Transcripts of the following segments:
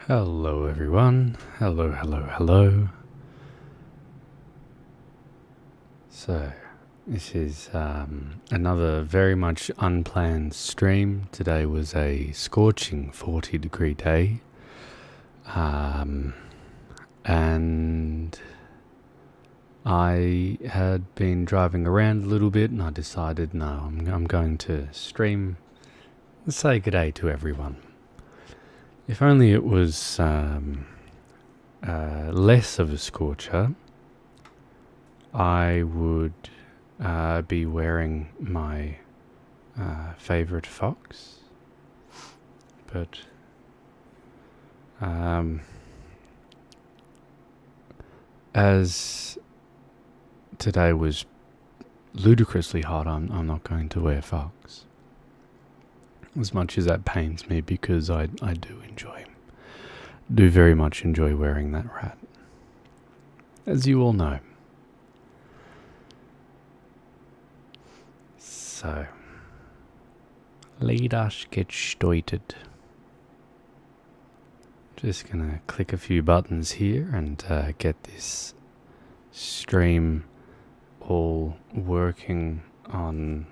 Hello everyone, hello. So, this is another very much unplanned stream. Today was a scorching 40-degree day. And I had been driving around a little bit and I decided, no, I'm going to stream and say good day to everyone. If only it was less of a scorcher, I would be wearing my favorite Fox, but as today was ludicrously hot, I'm not going to wear Fox. As much as that pains me, because I do very much enjoy wearing that rat, as you all know. So, let us get started. Just gonna click a few buttons here and get this stream all working on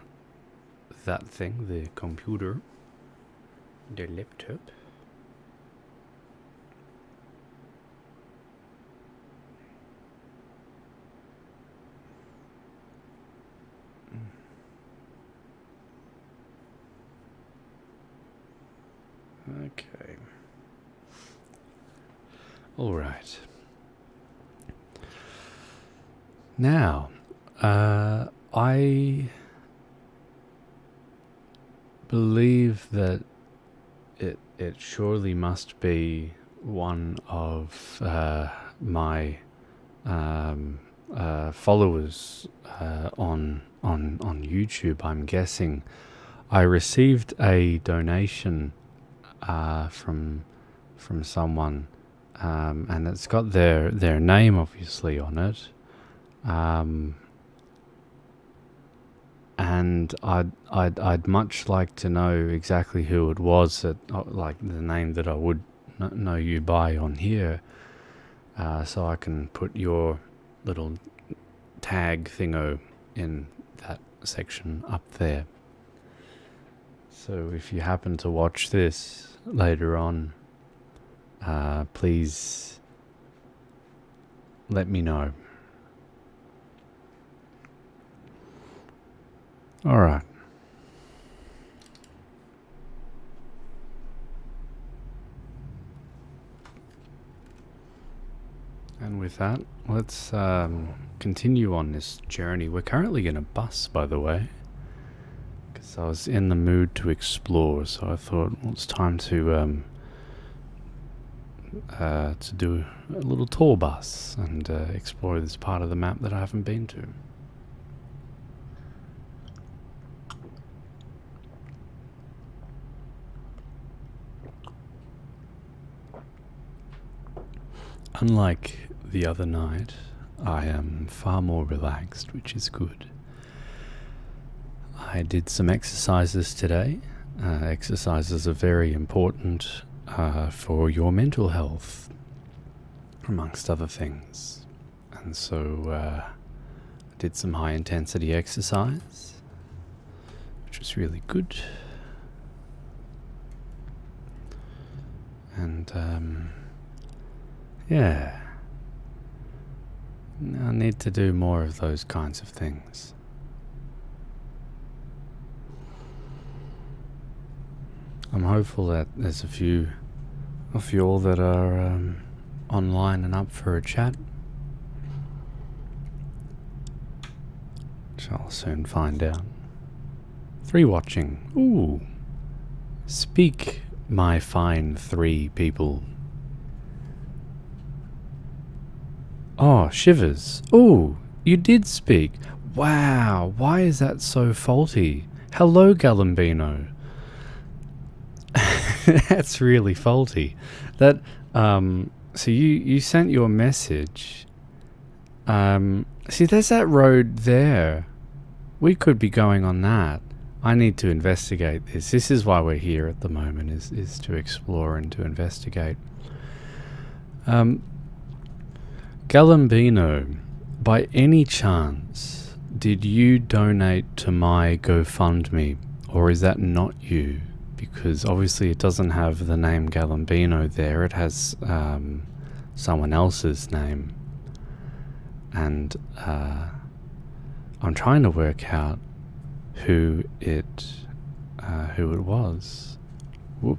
that thing, the computer, the laptop. Okay. All right. Now, I believe that it surely must be one of my followers on YouTube. I'm guessing I received a donation from someone, and it's got their name obviously on it. And I'd much like to know exactly who it was, that like the name that I would know you by on here, so I can put your little tag thingo in that section up there. So if you happen to watch this later on, please let me know. All right. And with that, let's continue on this journey. We're currently in a bus, by the way, because I was in the mood to explore, so I thought, well, it's time to do a little tour bus and explore this part of the map that I haven't been to. Unlike the other night, I am far more relaxed, which is good. I did some exercises today. Exercises are very important for your mental health, amongst other things. And so I did some high intensity exercise, which was really good. And yeah, I need to do more of those kinds of things. I'm hopeful that there's a few of you all that are online and up for a chat, which I'll soon find out. 3 watching. Ooh. Speak, my fine 3 people. Oh, shivers. Ooh, you did speak. Wow, why is that so faulty? Hello, Galambino. That's really faulty. That, so you sent your message. See, there's that road there. We could be going on that. I need to investigate this. This is why we're here at the moment, is to explore and to investigate. Galambino, by any chance, did you donate to my GoFundMe, or is that not you? Because obviously it doesn't have the name Galambino there, it has someone else's name. And I'm trying to work out who it was. Whoop,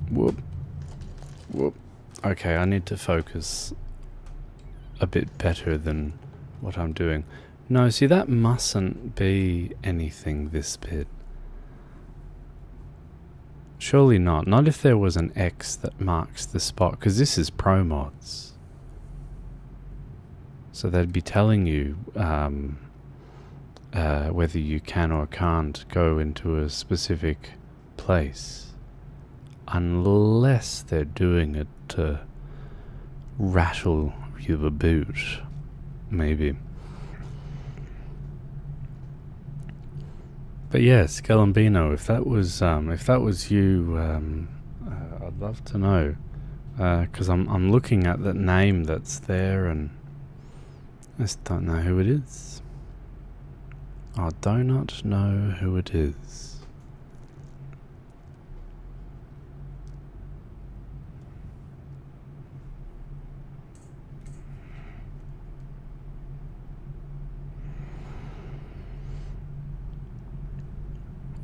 whoop, whoop. Okay, I need to focus a bit better than what I'm doing. No, see, that mustn't be anything this bit. Surely not. Not if there was an X that marks the spot, because this is Pro Mods. So they'd be telling you whether you can or can't go into a specific place. Unless they're doing it to rattle you a boot, maybe. But yes, Galambino, if that was you, I'd love to know, because I'm looking at that name that's there, and I just don't know who it is. I do not know who it is.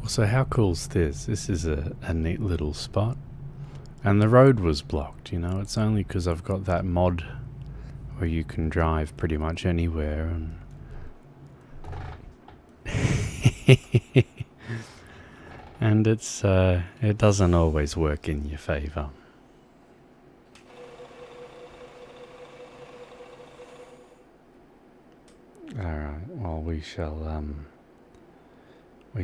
So how cool's this? This is a neat little spot. And the road was blocked, you know. It's only because I've got that mod where you can drive pretty much anywhere. And and it doesn't always work in your favor. Alright, well, we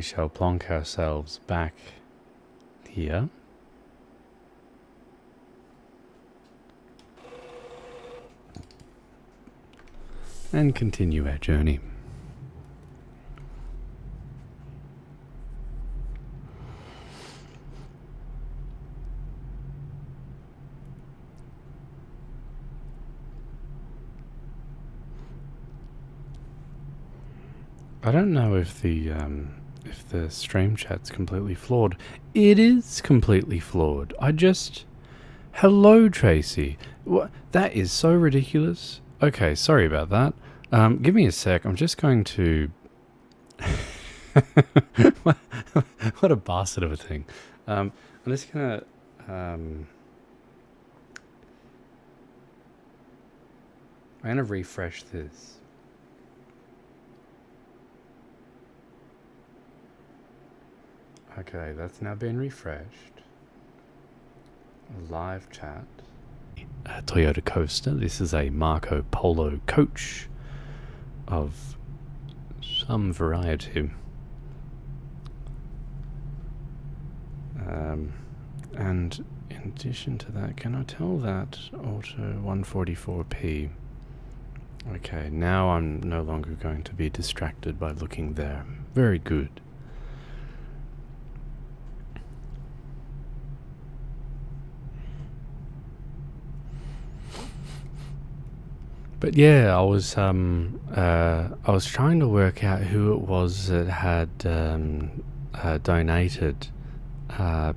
shall plonk ourselves back here. And continue our journey. I don't know if the stream chat's completely flawed. It is completely flawed. Hello, Tracy. What? That is so ridiculous. Okay, sorry about that. Give me a sec. I'm just going to... what a bastard of a thing. I'm just going to... I'm going to refresh this. Okay, that's now been refreshed. Live chat. A Toyota Coaster. This is a Marco Polo coach of some variety. And in addition to that, can I tell that auto 144p? Okay, now I'm no longer going to be distracted by looking there. Very good. But yeah, I was trying to work out who it was that had donated,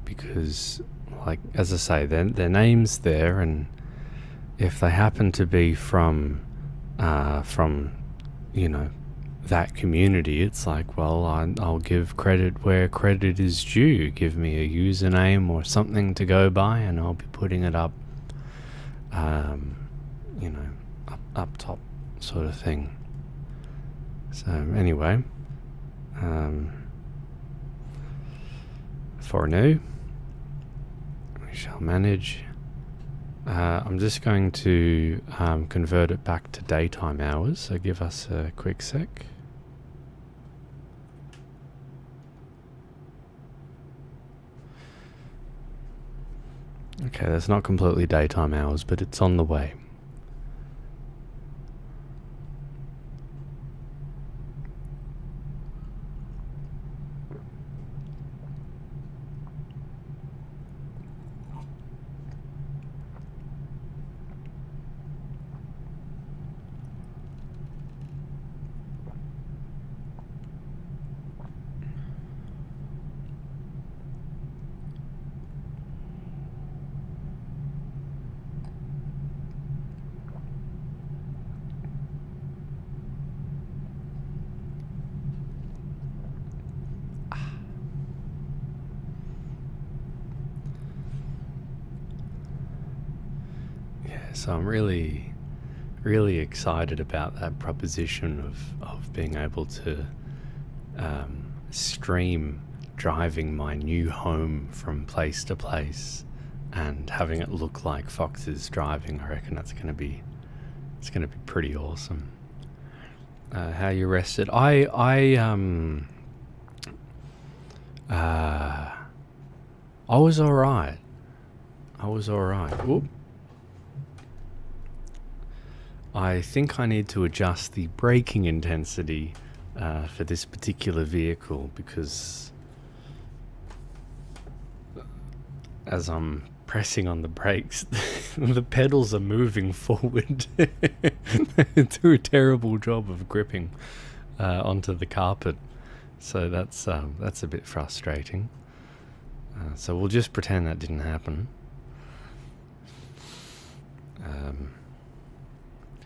because, like, as I say, their name's there, and if they happen to be from you know, that community, it's like, well, I'll give credit where credit is due. Give me a username or something to go by, and I'll be putting it up, you know, up top sort of thing. So anyway, for now, we shall manage. I'm just going to convert it back to daytime hours, so give us a quick sec. Okay, that's not completely daytime hours, but it's on the way. Yeah, so I'm really excited about that proposition of being able to stream driving my new home from place to place and having it look like Fox is driving. I reckon it's gonna be pretty awesome. How you rested? I was alright. Whoop. I think I need to adjust the braking intensity for this particular vehicle, because as I'm pressing on the brakes, the pedals are moving forward. Do a terrible job of gripping onto the carpet, so that's a bit frustrating. So we'll just pretend that didn't happen.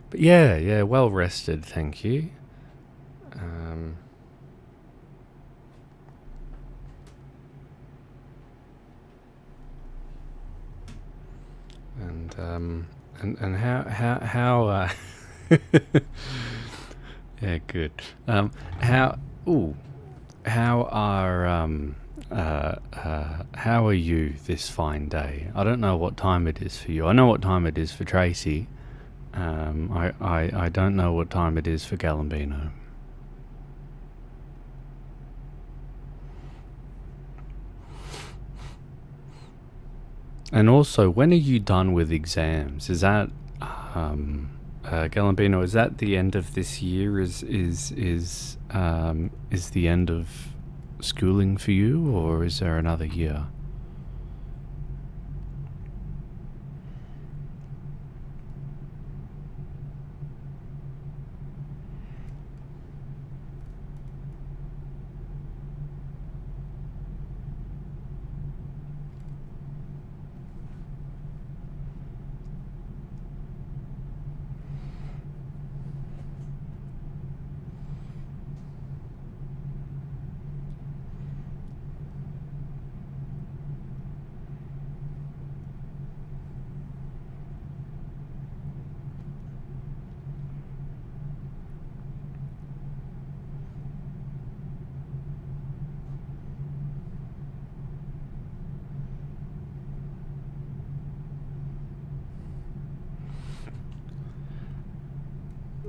But yeah, well rested, thank you. And how yeah, good. How are you this fine day? I don't know what time it is for you. I know what time it is for Tracy. I don't know what time it is for Galambino. And also, when are you done with exams? Is that Galambino? Is that the end of this year? Is the end of schooling for you, or is there another year?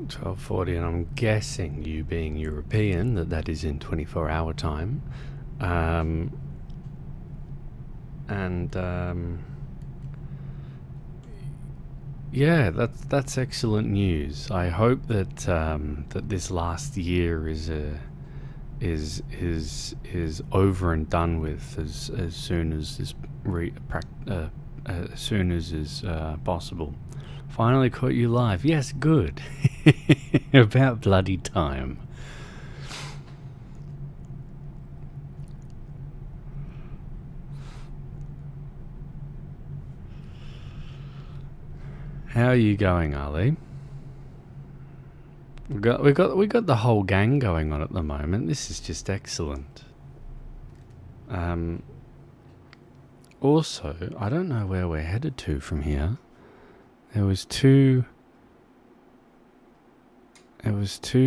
.12:40, and I'm guessing, you being European, that is in 24-hour time. Yeah, that's excellent news. I hope that that this last year is over and done with as soon as as soon as is possible. Finally caught you live. Yes, good. About bloody time. How are you going, Ali? We got the whole gang going on at the moment. This is just excellent. Also, I don't know where we're headed to from here. There was two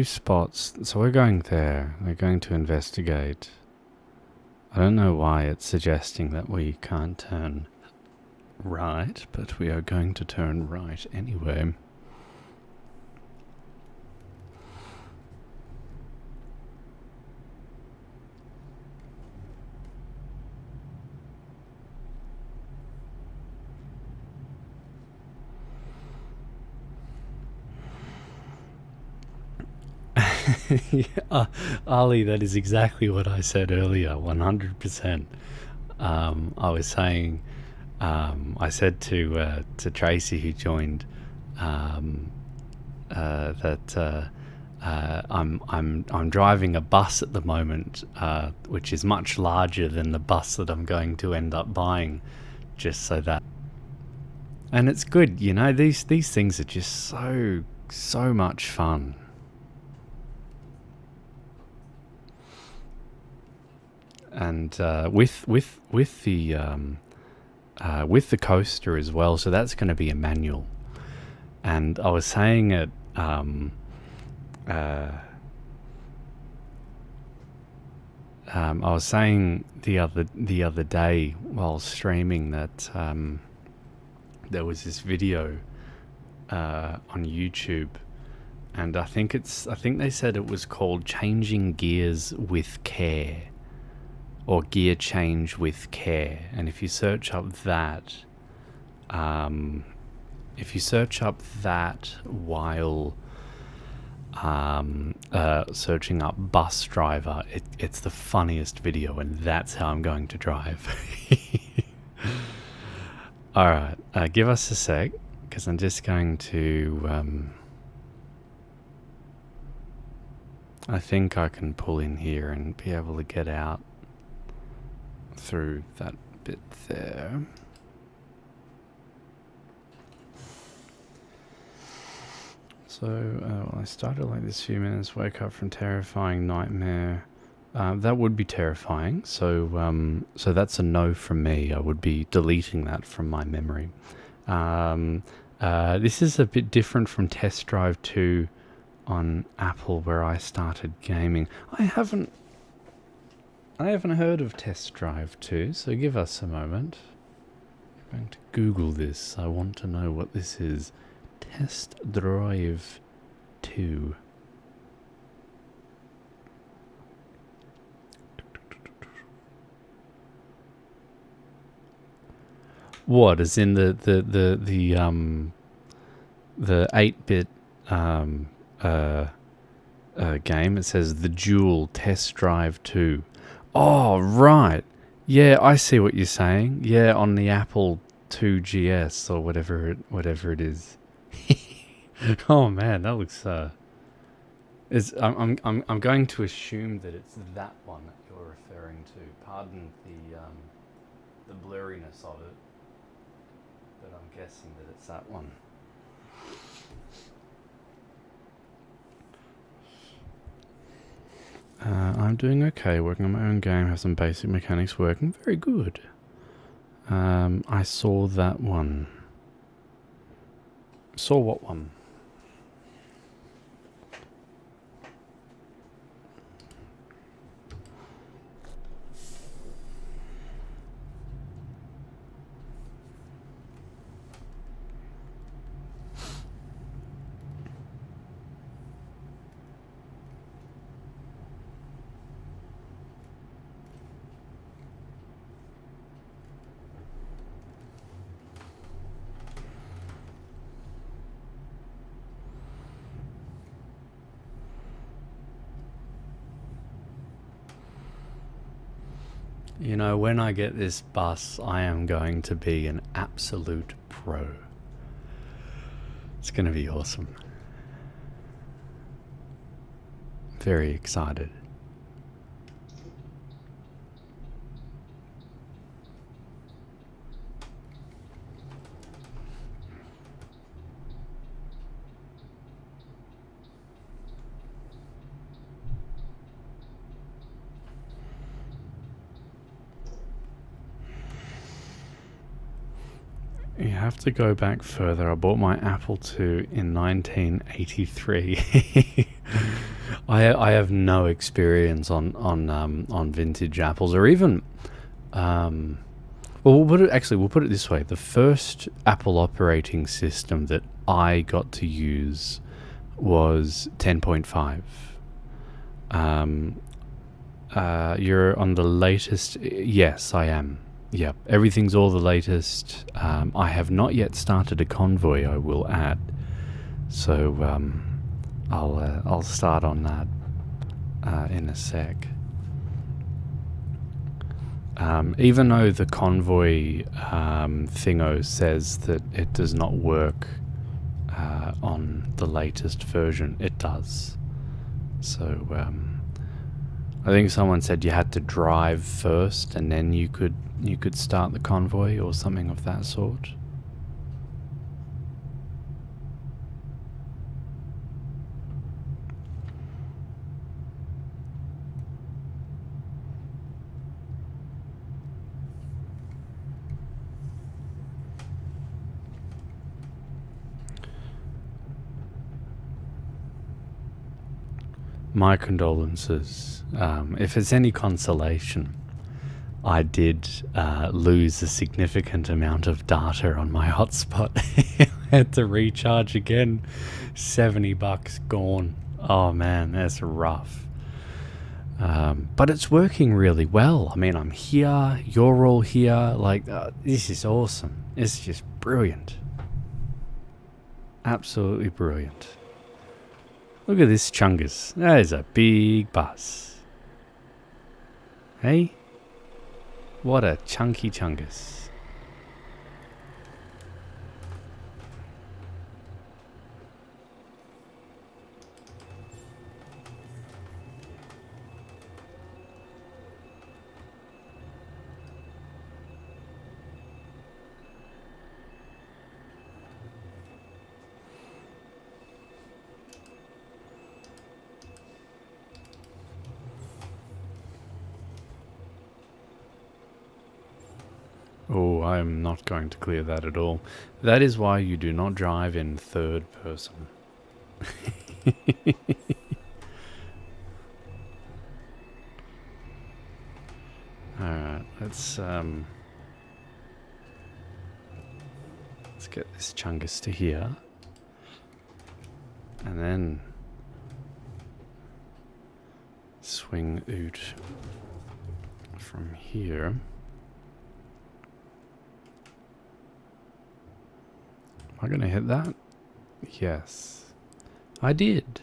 spots, so we're going there. We're going to investigate. I don't know why it's suggesting that we can't turn right, but we are going to turn right anyway. Yeah, Ali, that is exactly what I said earlier, 100%. I was saying, I said to Tracy, who joined, that I'm driving a bus at the moment, which is much larger than the bus that I'm going to end up buying, just so that. And it's good, you know. These things are just so much fun. And with the coaster as well, so that's going to be a manual. And I was saying it I was saying the other day while streaming that there was this video on YouTube, and I think they said it was called "Changing Gears with Care" or "Gear Change with Care." And if you search up that, while searching up bus driver, it's the funniest video, and that's how I'm going to drive. Alright, give us a sec, because I'm just going to I think I can pull in here and be able to get out through that bit there. So, I started like this few minutes, wake up from terrifying nightmare. That would be terrifying, so that's a no from me. I would be deleting that from my memory. This is a bit different from Test Drive 2 on Apple, where I started gaming. I haven't heard of Test Drive 2, so give us a moment. I'm going to Google this. I want to know what this is. Test Drive 2. What is in the 8-bit game? It says the Dual Test Drive 2. Oh, right. Yeah, I see what you're saying. Yeah, on the Apple 2GS or whatever it is. Oh man, that looks I'm going to assume that it's that one that you're referring to. Pardon the blurriness of it, but I'm guessing that it's that one. I'm doing okay, working on my own game, have some basic mechanics working. Very good. I saw that one. Saw what one? You know, when I get this bus, I am going to be an absolute pro. It's going to be awesome. Very excited. You have to go back further. I bought my Apple II in 1983. I have no experience on vintage Apples, or even well, we'll put it this way: the first Apple operating system that I got to use was 10.5. You're on the latest? Yes, I am. Yep, everything's all the latest. I have not yet started a Convoy, I will add. So I'll start on that in a sec. Even though the Convoy thingo says that it does not work on the latest version, it does. So I think someone said you had to drive first and then you could start the Convoy or something of that sort. my condolences. If it's any consolation, I did lose a significant amount of data on my hotspot. I had to recharge again. $70 gone. Oh man, that's rough. But it's working really well. I mean, I'm here, you're all here. Like, this is awesome. It's just brilliant. Absolutely brilliant. Look at this chungus. That is a big bus. Hey? What a chunky chungus. Oh, I'm not going to clear that at all. That is why you do not drive in third person. Alright, let's get this chungus to here. And then swing out from here. Am I going to hit that? Yes. I did.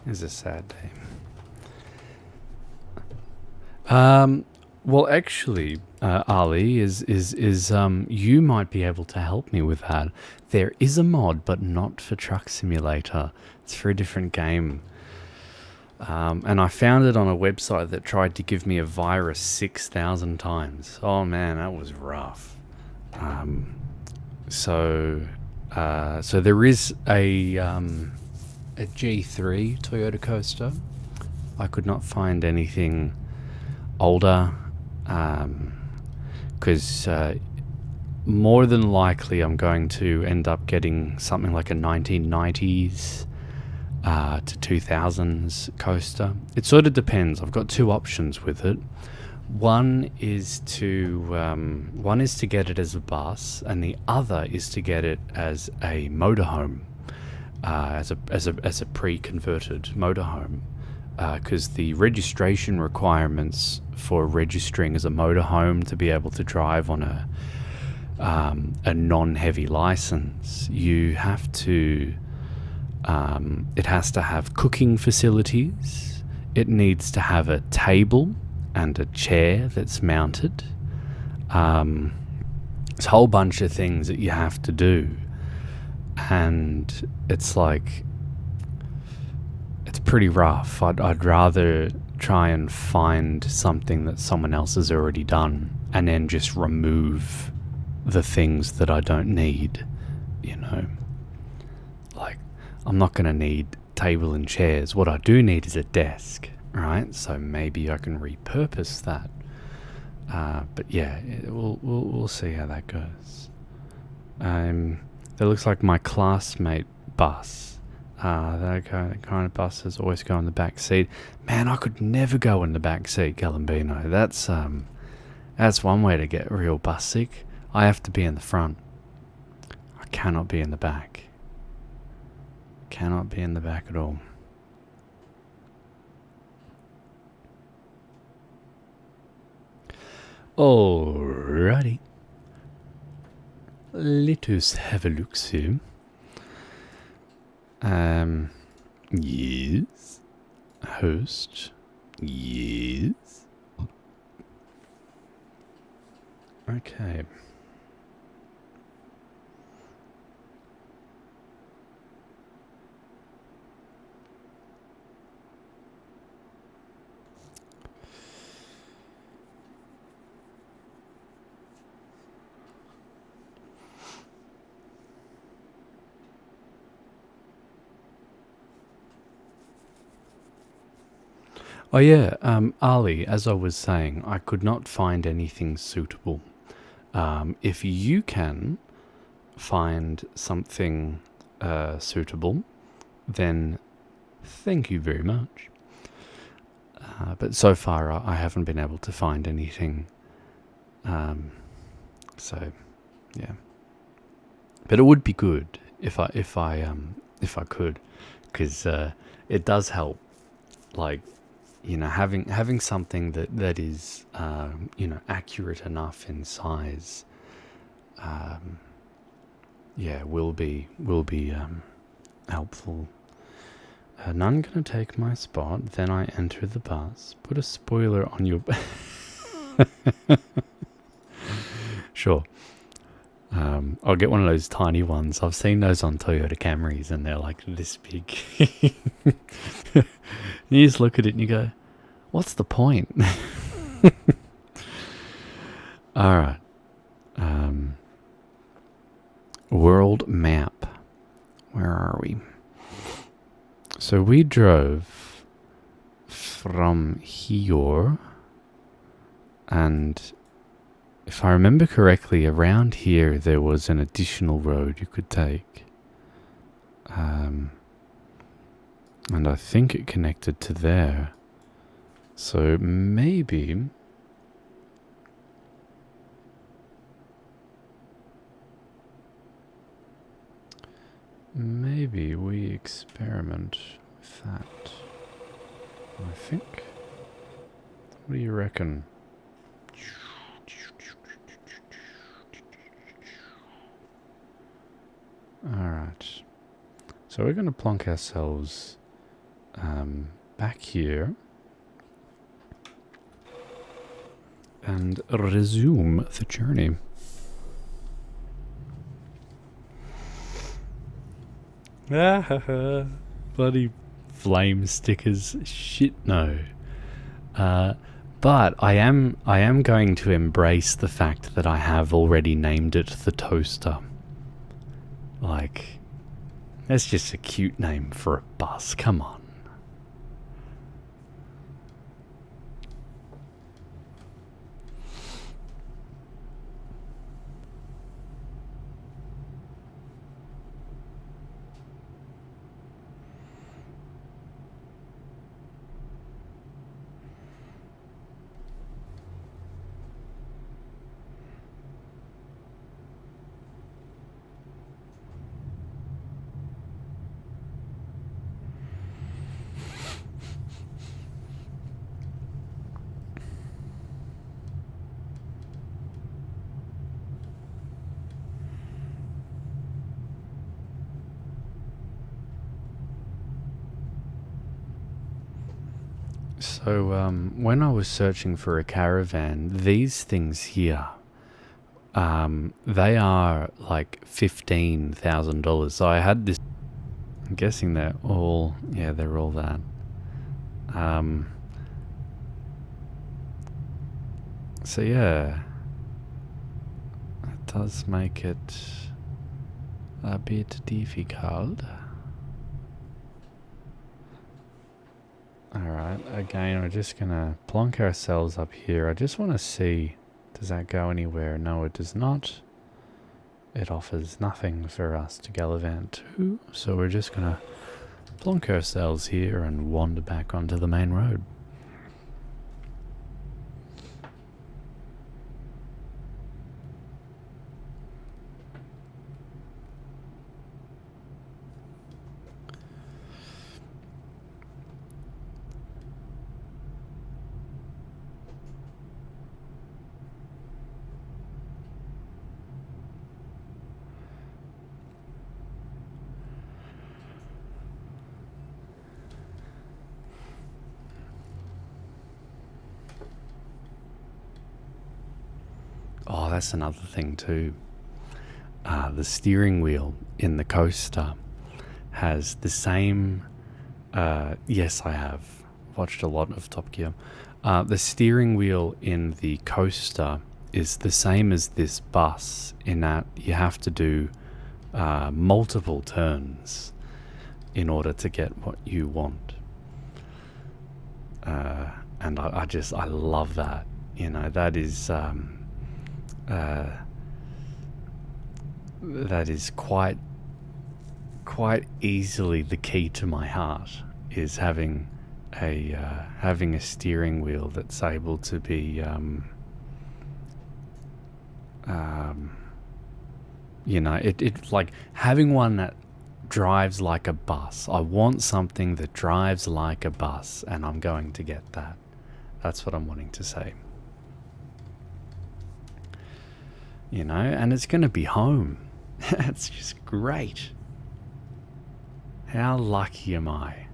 It's a sad day. Well, actually, Ali, you might be able to help me with that. There is a mod, but not for Truck Simulator. It's for a different game. And I found it on a website that tried to give me a virus 6,000 times. Oh man, that was rough. So there is a G3 Toyota Coaster. I could not find anything older, because more than likely I'm going to end up getting something like a 1990s to 2000s coaster. It sort of depends. I've got two options with it. One is to get it as a bus, and the other is to get it as a motorhome, as a pre-converted motorhome, because the registration requirements for registering as a motorhome to be able to drive on a non-heavy license, you have to. It has to have cooking facilities. It needs to have a table and a chair that's mounted. It's a whole bunch of things that you have to do, and it's like, it's pretty rough. I'd rather try and find something that someone else has already done and then just remove the things that I don't need, you know. Like, I'm not going to need table and chairs. What I do need is a desk. Right, so maybe I can repurpose that, but yeah, we'll see how that goes. That looks like my classmate bus. That kind of buses always go in the back seat. Man, I could never go in the back seat, Galambino. That's one way to get real bus sick. I have to be in the front. I cannot be in the back. Cannot be in the back at all. Alrighty. Let us have a look see. Yes. Host. Yes. Okay. Oh yeah, Ali, as I was saying, I could not find anything suitable. If you can find something suitable, then thank you very much. But so far I haven't been able to find anything. So yeah. But it would be good if I could, because it does help. Like, you know, having something that is you know, accurate enough in size. Yeah, will be helpful. None gonna take my spot. Then I enter the bus. Put a spoiler on your. Sure. I'll get one of those tiny ones. I've seen those on Toyota Camrys, and they're like this big. You just look at it and you go, "What's the point?" All right. World map. Where are we? So we drove from here, and if I remember correctly, around here there was an additional road you could take. And I think it connected to there. So maybe we experiment with that. I think. What do you reckon? Alright. So we're going to plonk ourselves back here and resume the journey. Bloody flame stickers. Shit, no. But I am going to embrace the fact that I have already named it the Toaster. Like, that's just a cute name for a bus. Come on. So, when I was searching for a caravan, these things here, they are like $15,000. So I had this, I'm guessing they're all that. So yeah, it does make it a bit difficult. Alright, again, we're just gonna plonk ourselves up here. I just want to see, does that go anywhere? No, it does not. It offers nothing for us to gallivant to, so we're just gonna plonk ourselves here and wander back onto the main road. Oh, that's another thing too. The steering wheel in the Coaster has the same... yes, I have watched a lot of Top Gear. The steering wheel in the Coaster is the same as this bus in that you have to do multiple turns in order to get what you want. And I love that. You know, that is quite easily the key to my heart, is having having a steering wheel that's able to be you know, it like having one that drives like a bus. I want something that drives like a bus, and I'm going to get that. That's what I'm wanting to say. You know, and it's going to be home. It's just great. How lucky am I?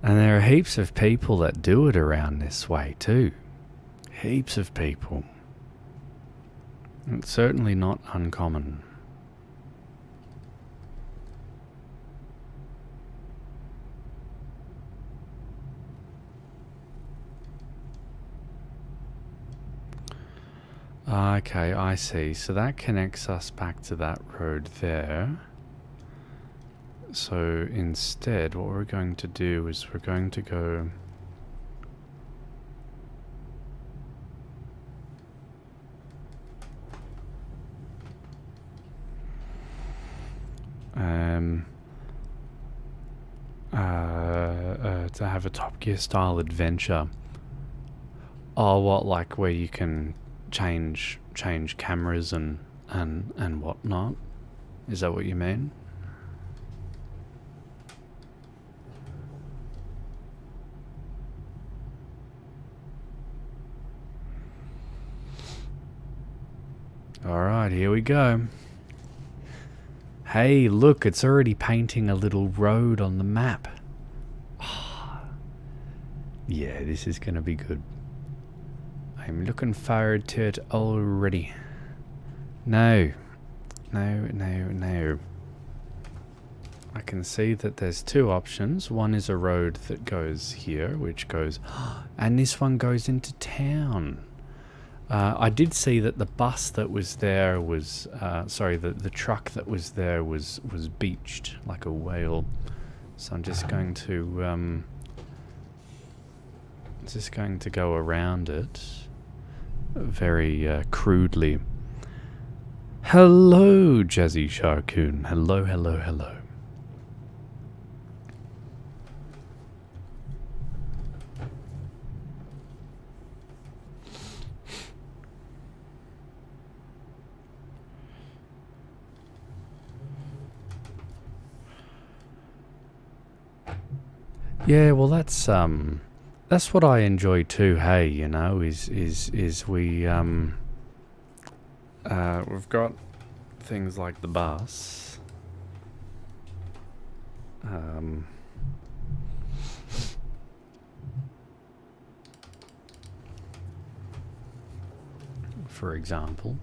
And there are heaps of people that do it around this way too. Heaps of people. It's certainly not uncommon. Okay, I see. So that connects us back to that road there. So instead, what we're going to do is we're going to go... to have a Top Gear style adventure. Oh, what, like where you can change cameras and whatnot? Is that what you mean? Alright, here we go. Hey, look, it's already painting a little road on the map. Oh, yeah, this is going to be good. I'm looking forward to it already. No. I can see that there's two options. One is a road that goes here, which goes... and this one goes into town. I did see that the bus that was there was... sorry, the truck that was there was beached like a whale. So I'm just going to... just going to go around it very crudely. Hello, Jazzy Sharkoon. Hello, hello, hello. Yeah, well, that's what I enjoy too. Hey, you know, is we we've got things like the bus. For example.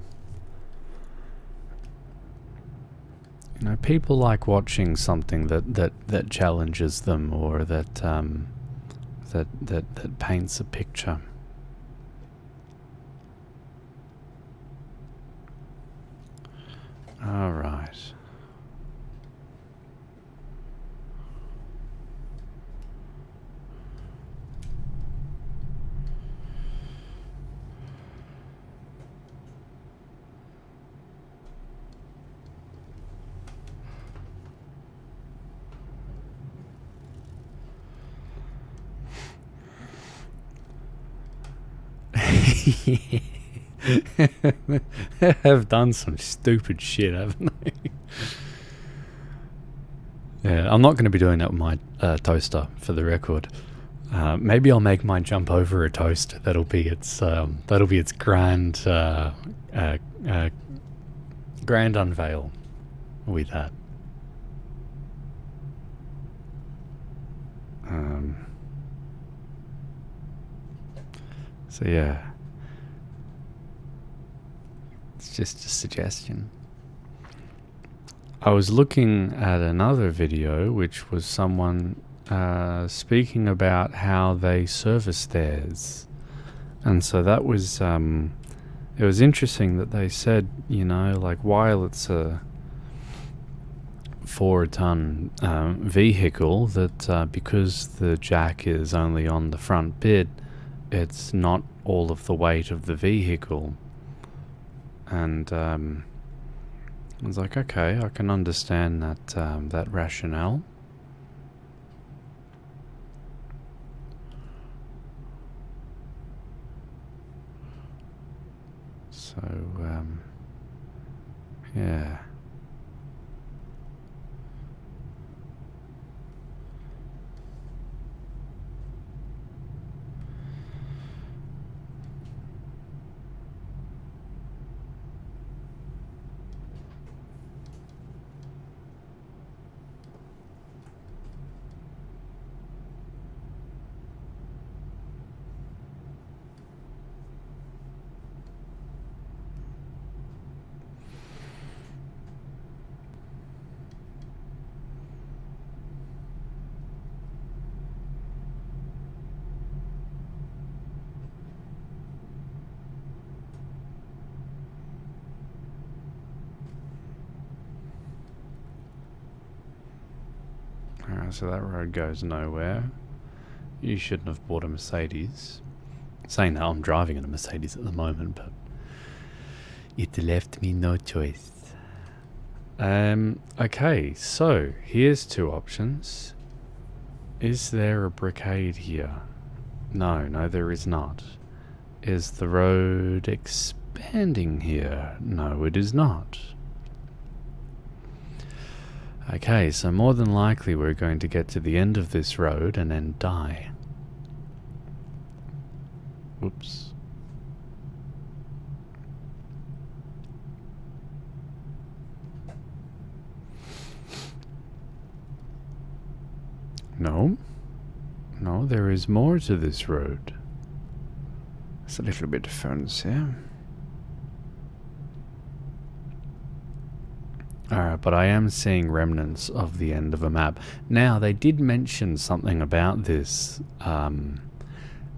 You know, people like watching something that challenges them, or that that paints a picture. All right. Have done some stupid shit, haven't they? Yeah, I'm not going to be doing that with my toaster, for the record. Maybe I'll make mine jump over a toaster. That'll be its grand grand unveil with that. So yeah. Just a suggestion. I was looking at another video, which was someone speaking about how they service theirs, and so that was it was interesting that they said, you know, like, while it's a 4-ton vehicle, that because the jack is only on the front bit, it's not all of the weight of the vehicle. And I was like, okay, I can understand that that rationale. Yeah. Alright, so that road goes nowhere. You shouldn't have bought a Mercedes. Saying that, I'm driving in a Mercedes at the moment, but it left me no choice. Okay, so here's two options. Is there a brickade here? No, there is not. Is the road expanding here? No, it is not. Okay, so more than likely we're going to get to the end of this road and then die. Whoops. No, there is more to this road. It's a little bit fancy. Alright, but I am seeing remnants of the end of a map. Now, they did mention something about this.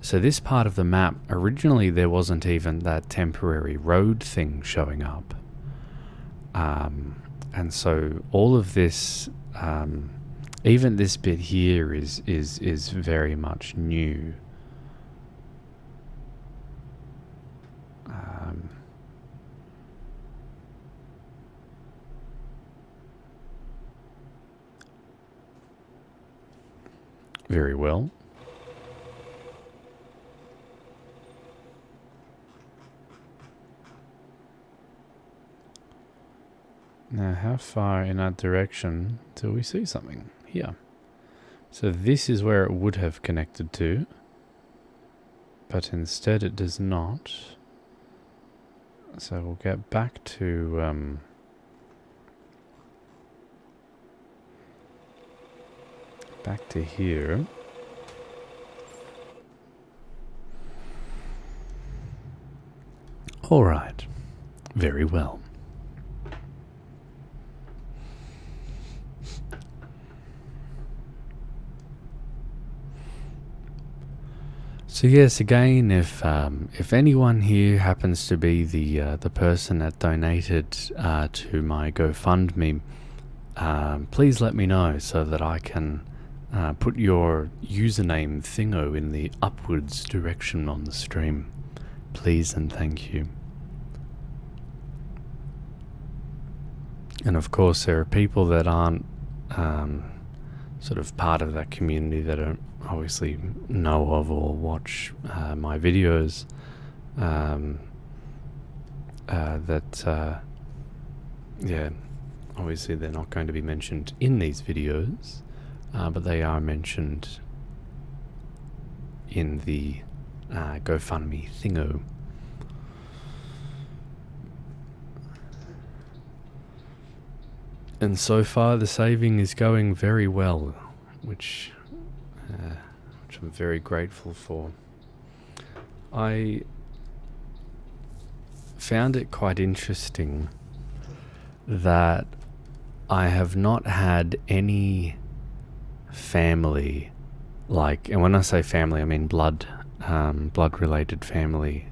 So this part of the map, originally there wasn't even that temporary road thing showing up. And so all of this, even this bit here is very much new. Very well. Now, how far in that direction till we see something? Here. So this is where it would have connected to, but instead it does not. So we'll get back to here. All right. Very well. So yes, again, if anyone here happens to be the person that donated to my GoFundMe, please let me know so that I can put your username thingo in the upwards direction on the stream. Please and thank you. And of course, there are people that aren't sort of part of that community that don't obviously know of or watch my videos, yeah, obviously they're not going to be mentioned in these videos, but they are mentioned in the GoFundMe thingo. And so far the saving is going very well, which I'm very grateful for. I found it quite interesting that I have not had any family, and when I say family I mean blood related family,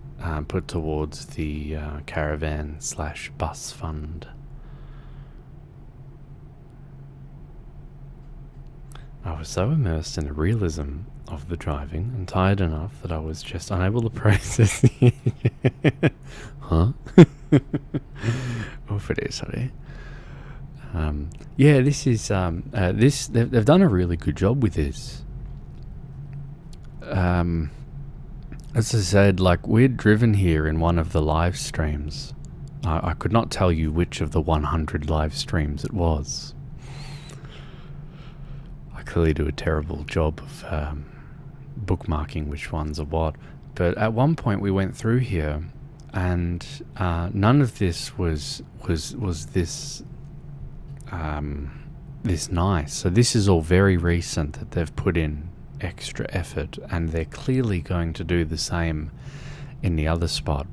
put towards the caravan/bus fund. I was so immersed in the realism of the driving and tired enough that I was just unable to process the huh? Oh, for this, sorry. Yeah, this is they've done a really good job with this. As I said, like, we'd driven here in one of the live streams, I could not tell you which of the 100 live streams it was. I clearly do a terrible job of bookmarking which ones are what. But at one point we went through here, and none of this was this this nice. So this is all very recent that they've put in extra effort, and they're clearly going to do the same in the other spot.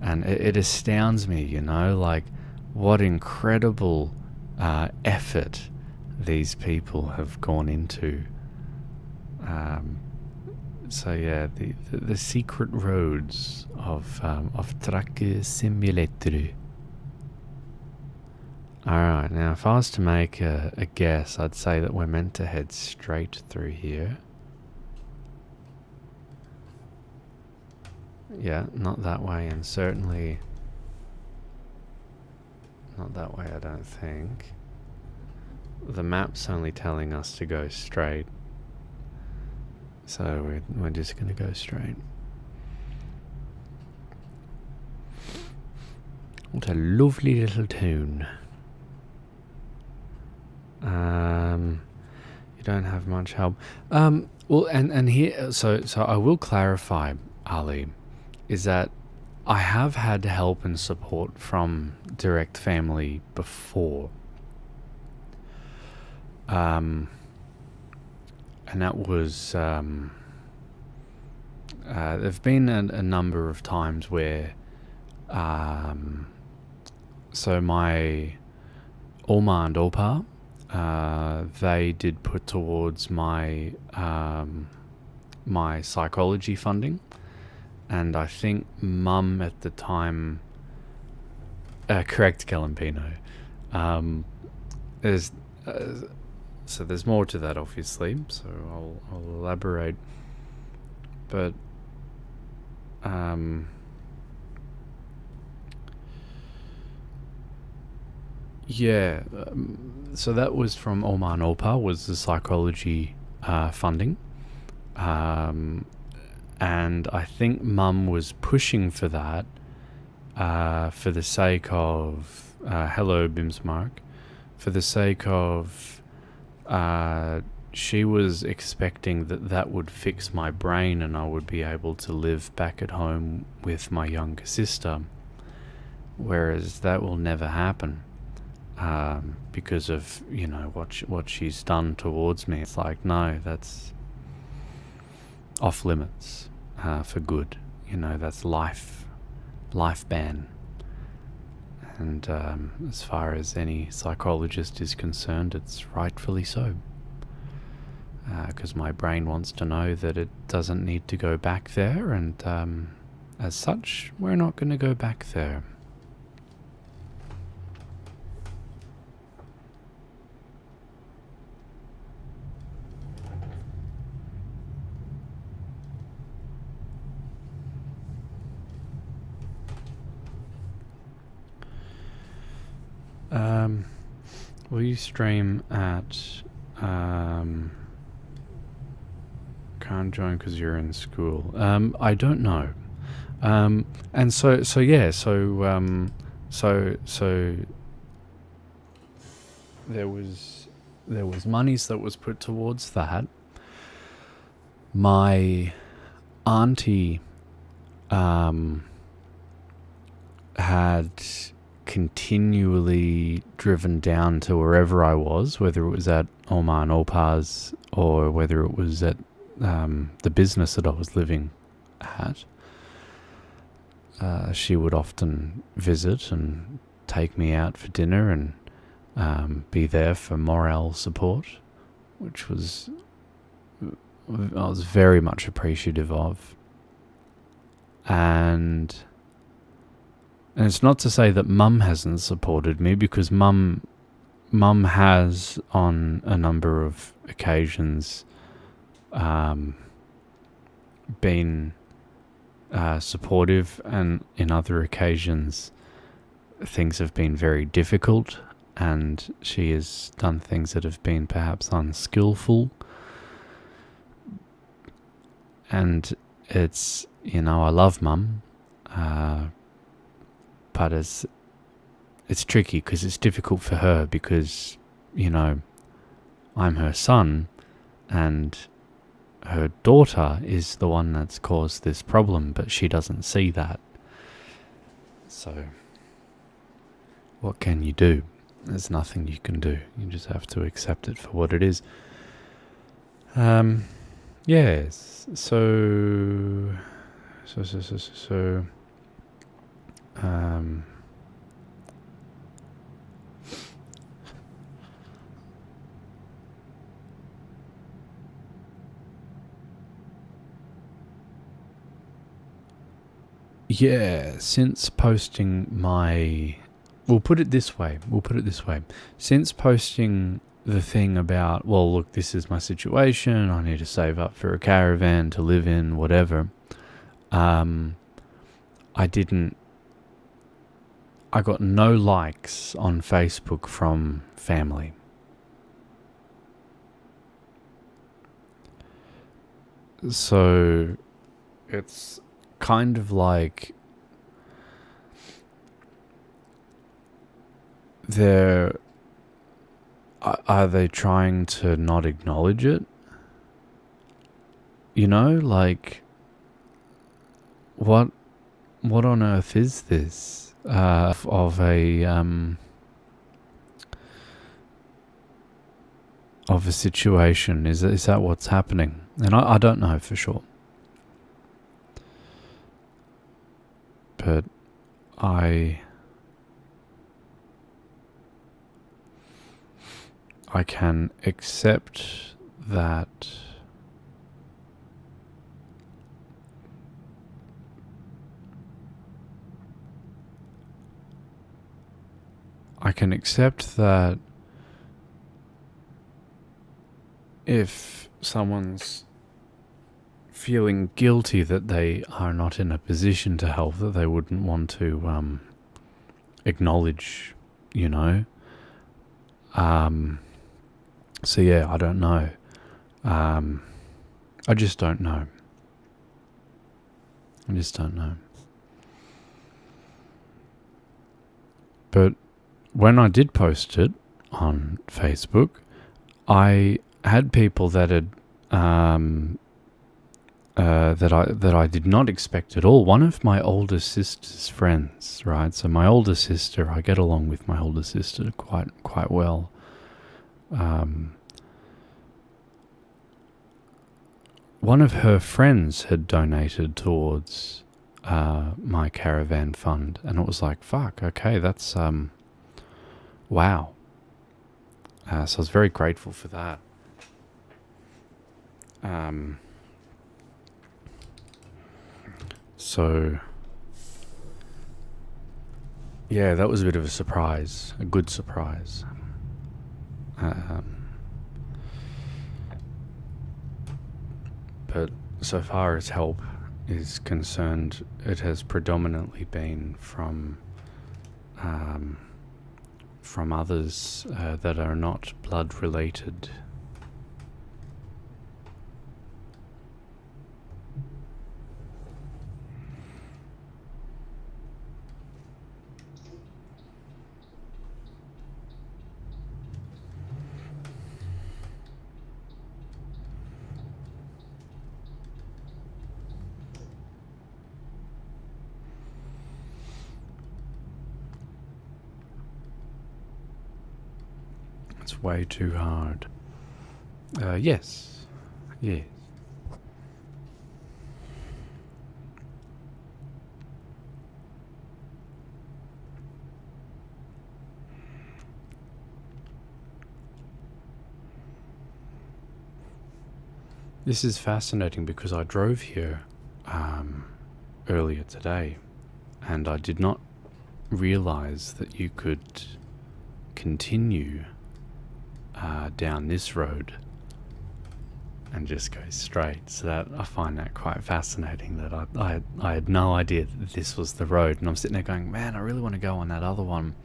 And it astounds me, you know, like what incredible effort these people have gone into. So yeah, the secret roads of Truck Simulator. Alright, now if I was to make a guess, I'd say that we're meant to head straight through here. Yeah, not that way, and certainly not that way, I don't think. The map's only telling us to go straight. So we're just going to go straight. What a lovely little tune. You don't have much help. Well, and here, so I will clarify, Ali, is that I have had help and support from direct family before. And that was, there've been a number of times where, so my Oma and Opa, they did put towards my, my psychology funding. And I think Mum at the time, correct, Calampino. There's, so there's more to that, obviously. So I'll elaborate. But yeah. So that was from Oma and Opa, was the psychology funding. And I think Mum was pushing for that for the sake of hello Bimsmark, for the sake of she was expecting that would fix my brain and I would be able to live back at home with my younger sister, whereas that will never happen because of, you know, what she's done towards me. It's like, no, that's off limits for good, you know, that's life ban. And as far as any psychologist is concerned, it's rightfully so, because my brain wants to know that it doesn't need to go back there, and as such, we're not going to go back there. Will you stream at can't join because you're in school? I don't know. And so yeah, so there was monies that was put towards that. My auntie had continually driven down to wherever I was, whether it was at Oma and Opa's or whether it was at the business that I was living at. She would often visit and take me out for dinner and be there for morale support, which was I was very much appreciative of. And it's not to say that Mum hasn't supported me, because Mum has on a number of occasions been supportive, and in other occasions things have been very difficult and she has done things that have been perhaps unskillful. And it's, you know, I love Mum, but it's tricky because it's difficult for her because, you know, I'm her son and her daughter is the one that's caused this problem, but she doesn't see that. So, what can you do? There's nothing you can do. You just have to accept it for what it is. Yes. So. Yeah, since posting my... We'll put it this way. Since posting the thing about, well, look, this is my situation, I need to save up for a caravan to live in, whatever, I got no likes on Facebook from family. So it's kind of like are they trying to not acknowledge it? You know, like, what on earth is this of a situation? Is that what's happening? And I don't know for sure, but I can accept that if someone's feeling guilty that they are not in a position to help, that they wouldn't want to acknowledge, you know. So yeah, I don't know. I just don't know. But when I did post it on Facebook, I had people that had that I did not expect at all. One of my older sister's friends, right? So my older sister, I get along with my older sister quite well. One of her friends had donated towards my caravan fund, and it was like, fuck, okay, that's wow. So I was very grateful for that. So yeah, that was a bit of a surprise, a good surprise. But so far as help is concerned, it has predominantly been from others that are not blood related. It's way too hard. Yes. This is fascinating because I drove here earlier today, and I did not realize that you could continue down this road and just go straight. So that I find that quite fascinating, that I had no idea that this was the road, and I'm sitting there going, man, I really want to go on that other one,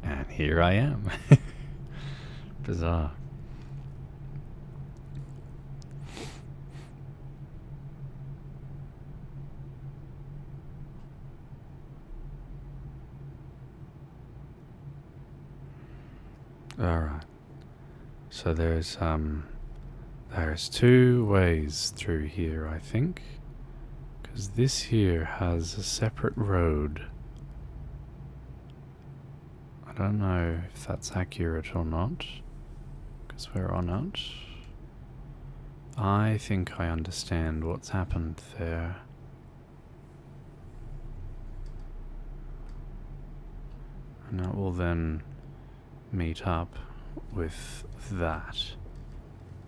and here I am. Bizarre. Alright. So there's two ways through here, I think. Because this here has a separate road. I don't know if that's accurate or not, because we're on it. I think I understand what's happened there. And that will then meet up with that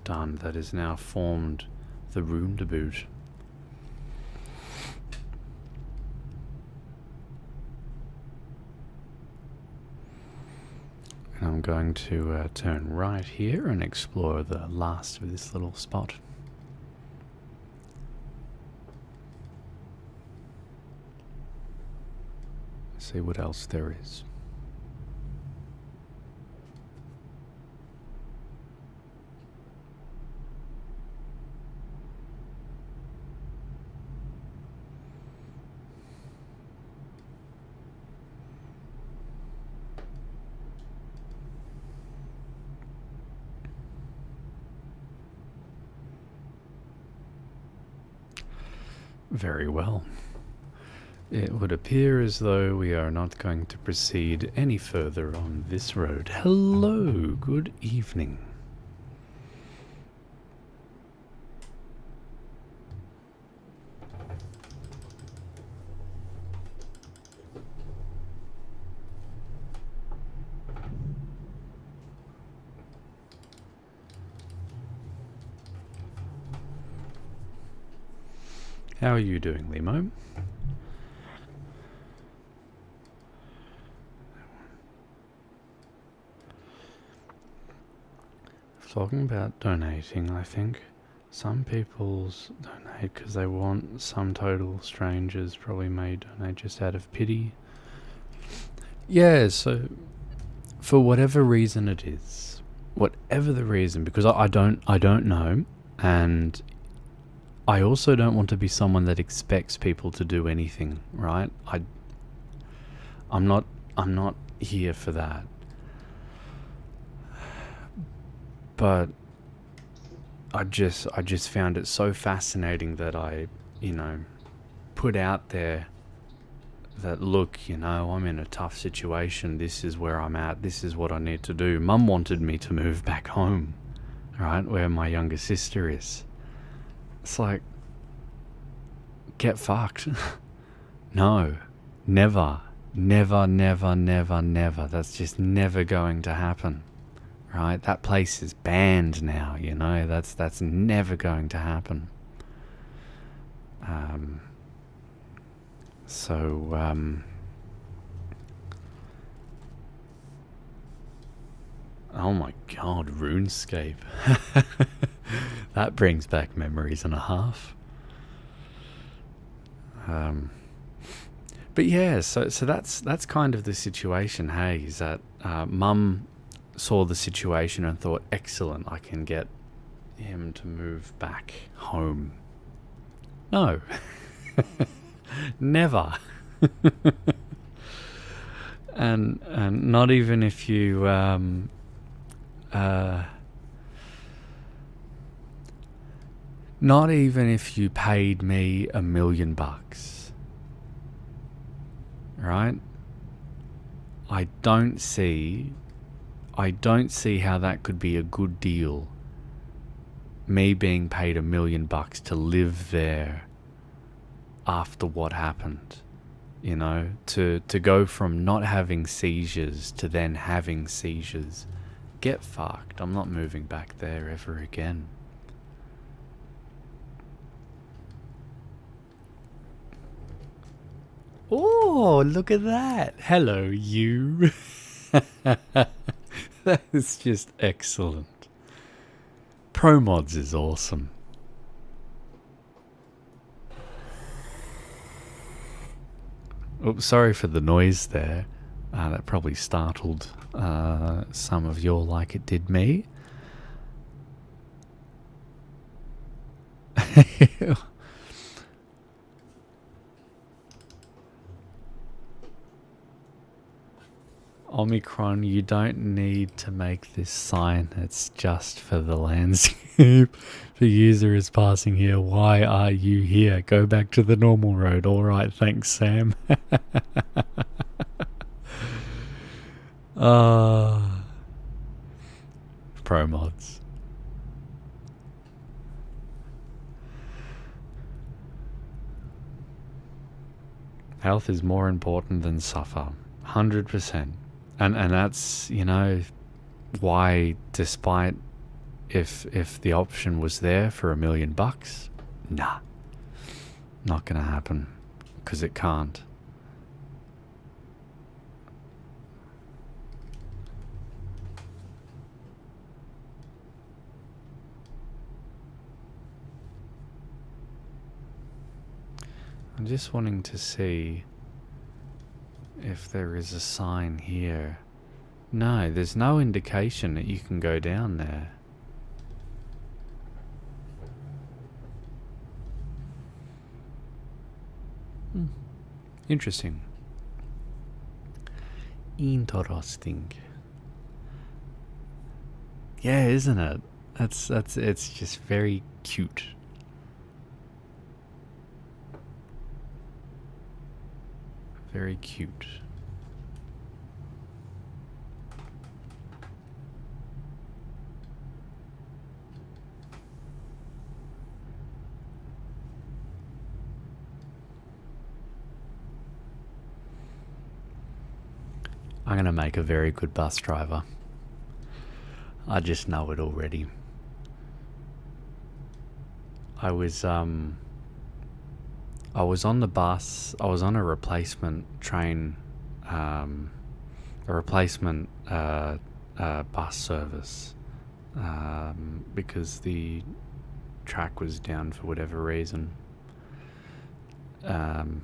done. That is now formed the room to boot. And I'm going to turn right here and explore the last of this little spot. See what else there is. Very well. It would appear as though we are not going to proceed any further on this road. Hello, good evening. How are you doing, Limo? Talking about donating, I think some people's donate because they want, some total strangers probably may donate just out of pity. Yeah, so for whatever reason it is, whatever the reason, because I don't know, and I also don't want to be someone that expects people to do anything, right? I'm not here for that. But I just found it so fascinating that I, put out there that, look, I'm in a tough situation. This is where I'm at. This is what I need to do. Mum wanted me to move back home, right, where my younger sister is. It's like, get fucked. No, never, never, never, never, never. That's just never going to happen. Right, that place is banned now, that's never going to happen. Oh my god, RuneScape. That brings back memories and a half. But yeah, so that's kind of the situation, hey, is that Mum saw the situation and thought, excellent, I can get him to move back home. No. Never. and not even if you not even if you paid me $1 million, right? I don't see how that could be a good deal. Me being paid $1 million to live there after what happened, to go from not having seizures to then having seizures. Get fucked. I'm not moving back there ever again. Oh, look at that. Hello, you. That is just excellent. Pro Mods is awesome. Oops, sorry for the noise there. That probably startled some of you like it did me. Omicron, you don't need to make this sign. It's just for the landscape. The user is passing here. Why are you here? Go back to the normal road. All right, thanks, Sam. Pro mods. Health is more important than suffer. 100%. And that's, you know, why, despite if the option was there for $1 million, nah, not gonna happen, because it can't. I'm just wanting to see if there is a sign here. No, there's no indication that you can go down there. Interesting. Interesting. Yeah, isn't it? It's just very cute. Very cute. I'm gonna make a very good bus driver. I just know it already. I was on the bus. I was on a replacement train, a replacement bus service, because the track was down for whatever reason. And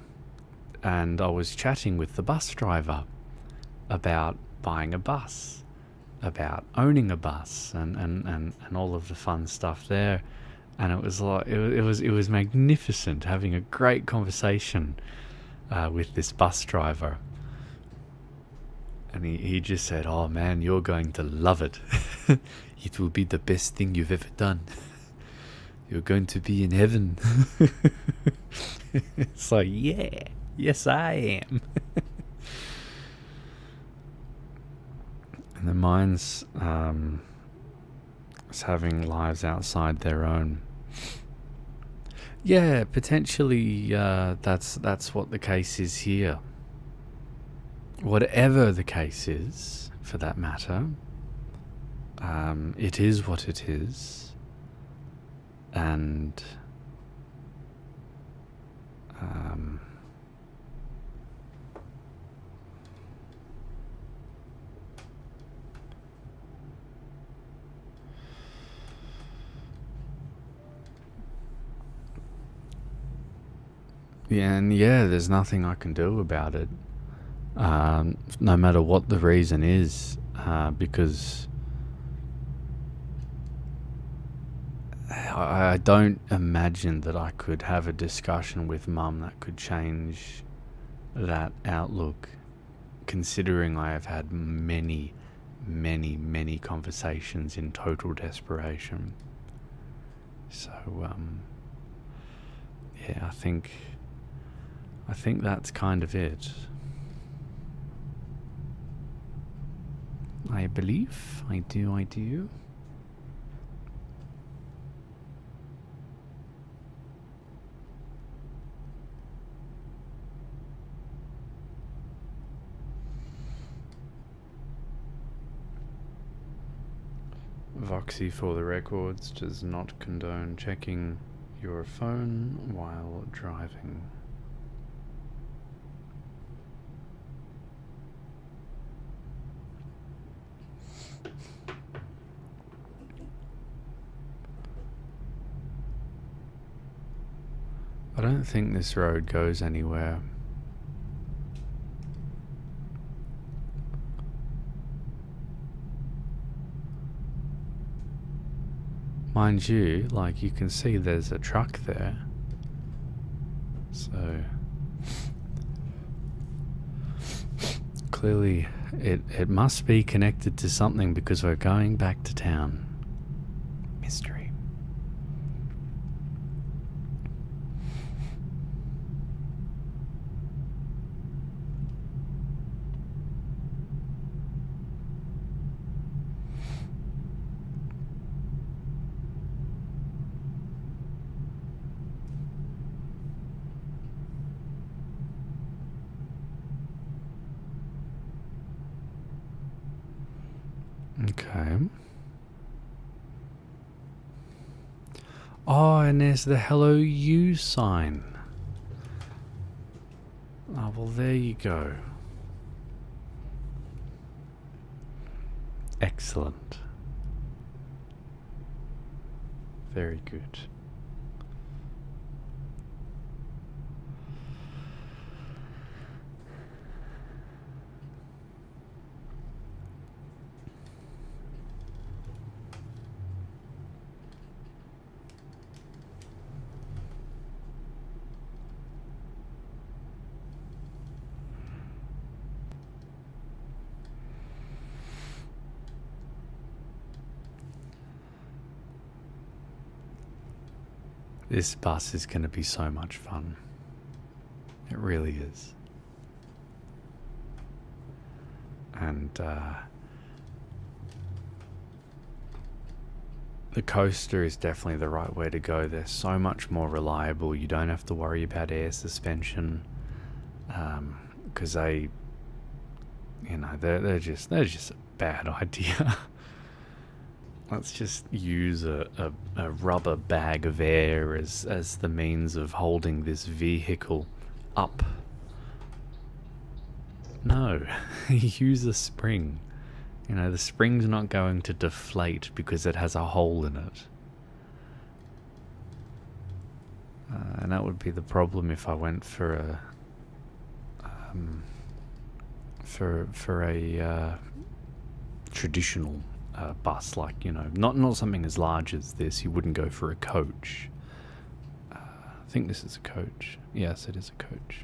I was chatting with the bus driver about buying a bus, about owning a bus, and all of the fun stuff there. And it was like it was magnificent, having a great conversation with this bus driver. And he just said, "Oh man, you're going to love it. It will be the best thing you've ever done. You're going to be in heaven." It's like, yeah, yes I am. And the mine's is having lives outside their own. Yeah, potentially that's what the case is here. Whatever the case is, for that matter, it is what it is, and yeah, there's nothing I can do about it, no matter what the reason is, because I don't imagine that I could have a discussion with Mum that could change that outlook, considering I have had many conversations in total desperation. So, yeah, I think that's kind of it. I believe. I do. Voksy, for the records, does not condone checking your phone while driving. I don't think this road goes anywhere. Mind you, like, you can see there's a truck there. So clearly It must be connected to something because we're going back to town. Mystery. Okay. Oh, and there's the hello you sign. Oh, well, there you go. Excellent. Very good. This bus is going to be so much fun. It really is. And the coaster is definitely the right way to go. They're so much more reliable. You don't have to worry about air suspension, because they're just a bad idea. Let's just use a rubber bag of air as the means of holding this vehicle up. No, use a spring. You know, the spring's not going to deflate because it has a hole in it. And that would be the problem if I went for a traditional bus, like, you know, not something as large as this. You wouldn't go for a coach. I think this is a coach. Yes, it is a coach.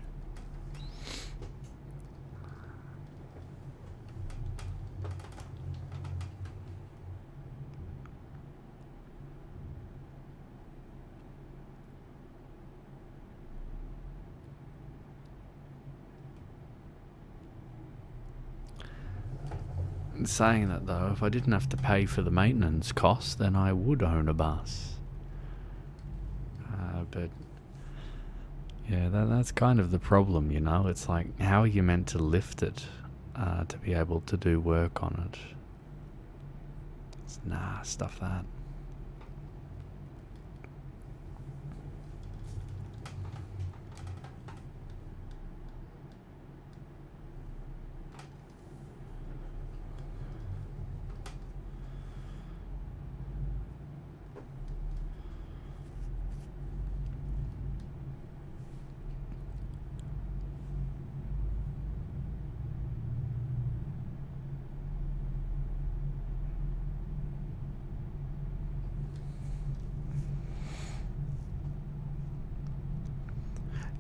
Saying that though, if I didn't have to pay for the maintenance costs, then I would own a bus. But yeah, that's kind of the problem, you know. It's like, how are you meant to lift it to be able to do work on it? Stuff that.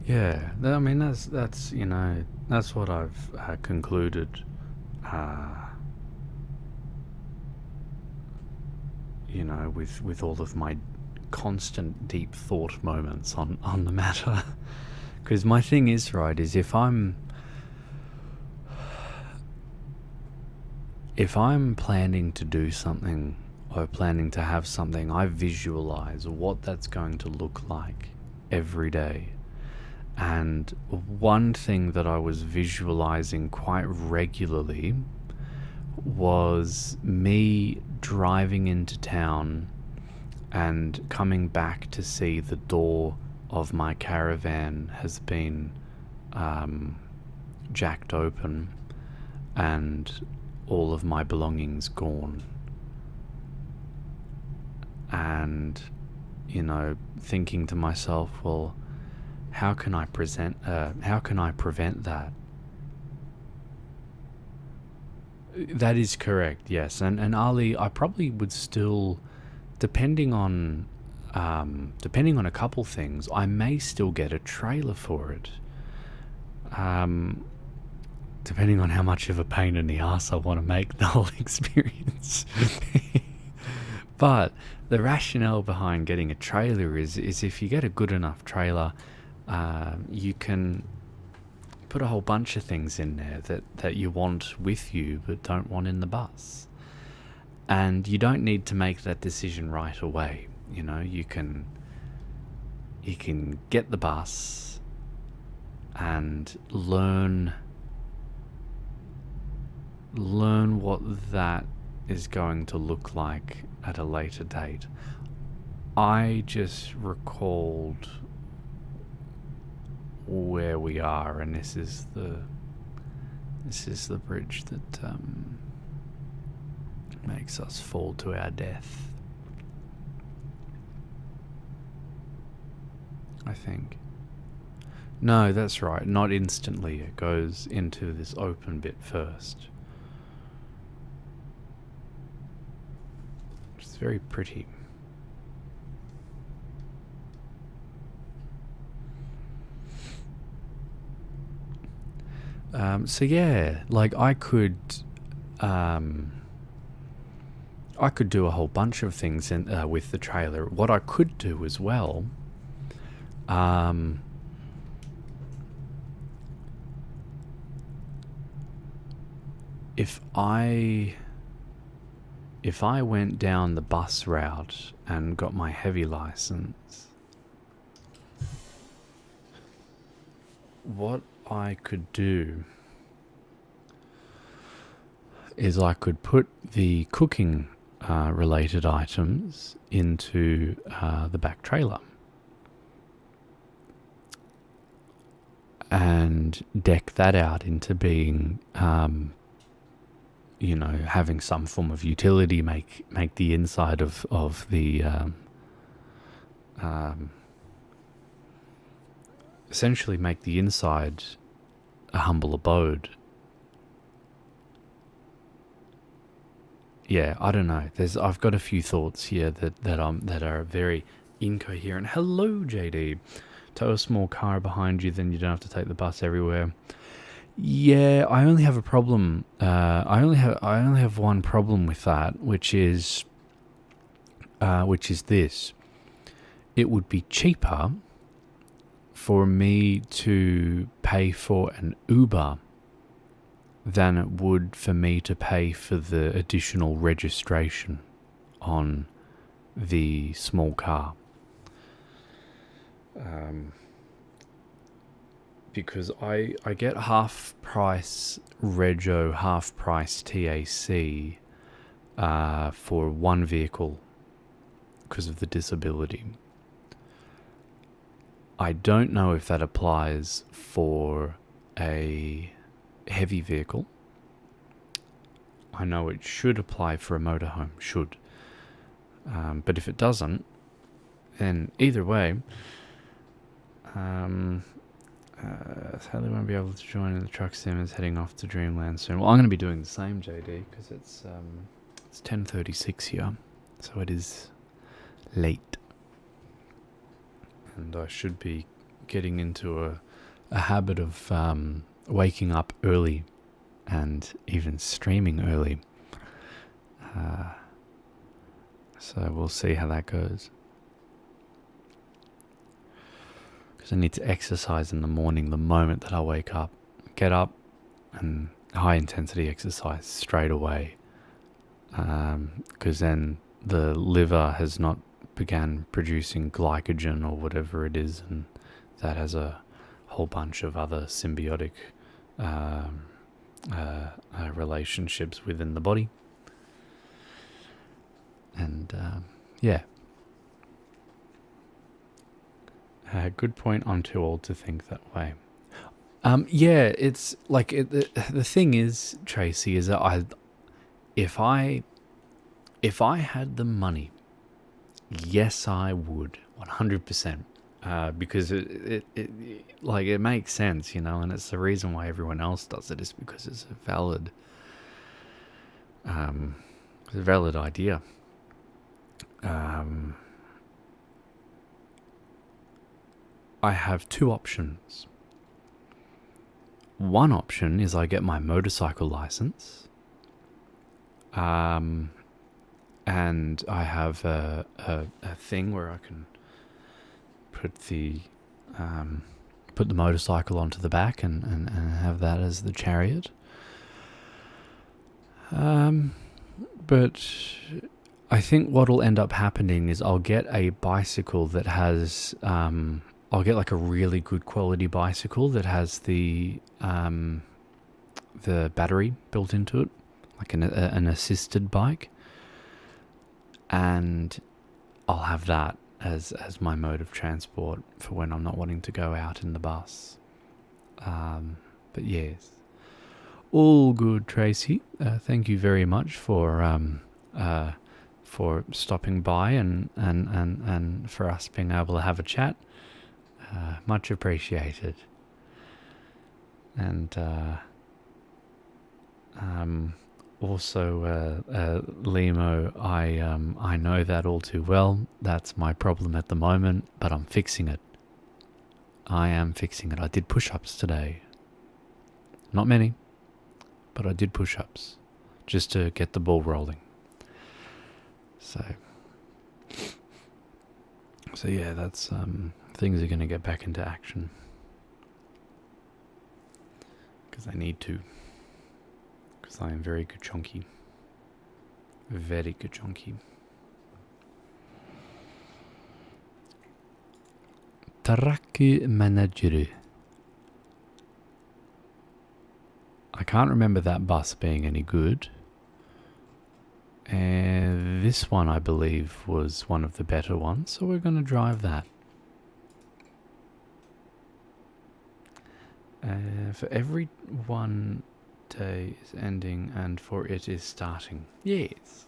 Yeah, I mean, that's you know, that's what I've concluded. You know, with all of my constant deep thought moments on the matter, because my thing is, right, is if I'm planning to do something or planning to have something, I visualize what that's going to look like every day. And one thing that I was visualizing quite regularly was me driving into town and coming back to see the door of my caravan has been jacked open and all of my belongings gone. And, you know, thinking to myself, well, how can I prevent that? That is correct, yes. And Ali, I probably would still, depending on a couple things, I may still get a trailer for it. depending on how much of a pain in the ass I want to make the whole experience. But the rationale behind getting a trailer is if you get a good enough trailer, you can put a whole bunch of things in there that you want with you but don't want in the bus. And you don't need to make that decision right away. You know, you can get the bus and learn what that is going to look like at a later date. I just recalled where we are, and this is the bridge that makes us fall to our death, I think. No, that's right, not instantly. It goes into this open bit first. It's very pretty. So yeah, like I could do a whole bunch of things with the trailer. What I could do as well, if I went down the bus route and got my heavy license, what I could do is I could put the cooking related items into the back trailer and deck that out into being you know, having some form of utility, make the inside of the essentially make the inside a humble abode. Yeah, I don't know. I've got a few thoughts here that are very incoherent. Hello, JD. Tow a small car behind you, then you don't have to take the bus everywhere. Yeah, I only have a problem. I only have one problem with that, which is this. It would be cheaper for me to pay for an Uber than it would for me to pay for the additional registration on the small car. Because I get half price rego, half price TAC for one vehicle because of the disability. I don't know if that applies for a heavy vehicle. I know it should apply for a motorhome, should. But if it doesn't, then either way, sadly won't be able to join in the truck sim is heading off to Dreamland soon. Well, I'm going to be doing the same, JD, because it's 10:36 here, so it is late. And I should be getting into a habit of waking up early and even streaming early. So we'll see how that goes. Because I need to exercise in the morning the moment that I wake up. Get up and high intensity exercise straight away. Because then the liver has not began producing glycogen or whatever it is, and that has a whole bunch of other symbiotic relationships within the body. And yeah. Good point. I'm too old to think that way. Yeah, it's like the thing is, Tracy, is that if I had the money, yes, I would 100%. Because it makes sense, you know, and it's the reason why everyone else does it is because it's a valid idea. I have two options. one option is I get my motorcycle license, and I have a thing where I can put the motorcycle onto the back and have that as the chariot. But I think what'll end up happening is I'll get a bicycle that has I'll get like a really good quality bicycle that has the battery built into it, like an assisted bike, and I'll have that as my mode of transport for when I'm not wanting to go out in the bus. But yes, all good, Tracy. Thank you very much for stopping by and for us being able to have a chat. Much appreciated. And also, Limo, I know that all too well. That's my problem at the moment, but I'm fixing it. I am fixing it. I did push-ups today. Not many, but I did push-ups just to get the ball rolling. So yeah, that's things are going to get back into action because I need to. Because I am very good chunky. Very good chunky. Taraki Manager. I can't remember that bus being any good. And this one, I believe, was one of the better ones, so we're going to drive that. For every one day is ending and for it is starting. Yes.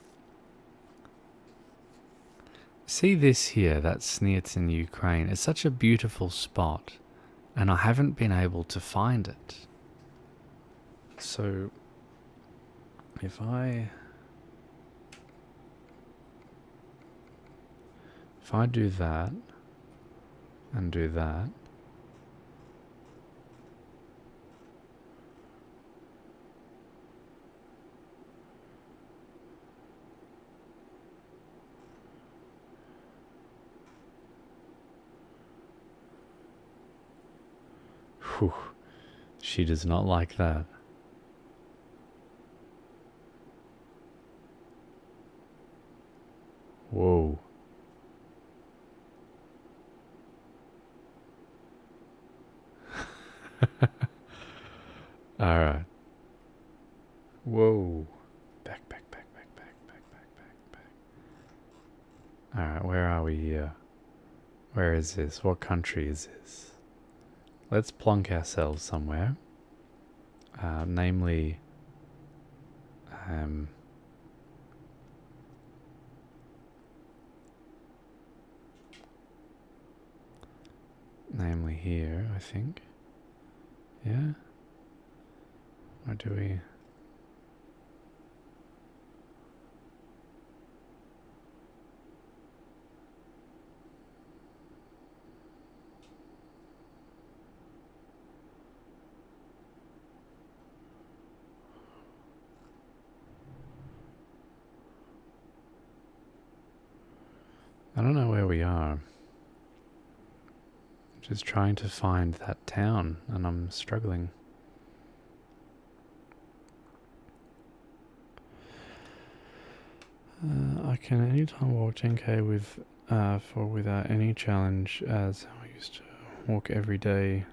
See this here, that Snierz in Ukraine. It's such a beautiful spot, and I haven't been able to find it. So, if I do that, and do that, whew, she does not like that. Whoa. Alright. Whoa. Back. Alright, where are we here? Where is this? What country is this? Let's plonk ourselves somewhere. Namely... namely here, I think. Yeah? Or do we... I don't know where we are. Just trying to find that town, and I'm struggling. I can anytime walk 10k without any challenge, as I used to walk every day.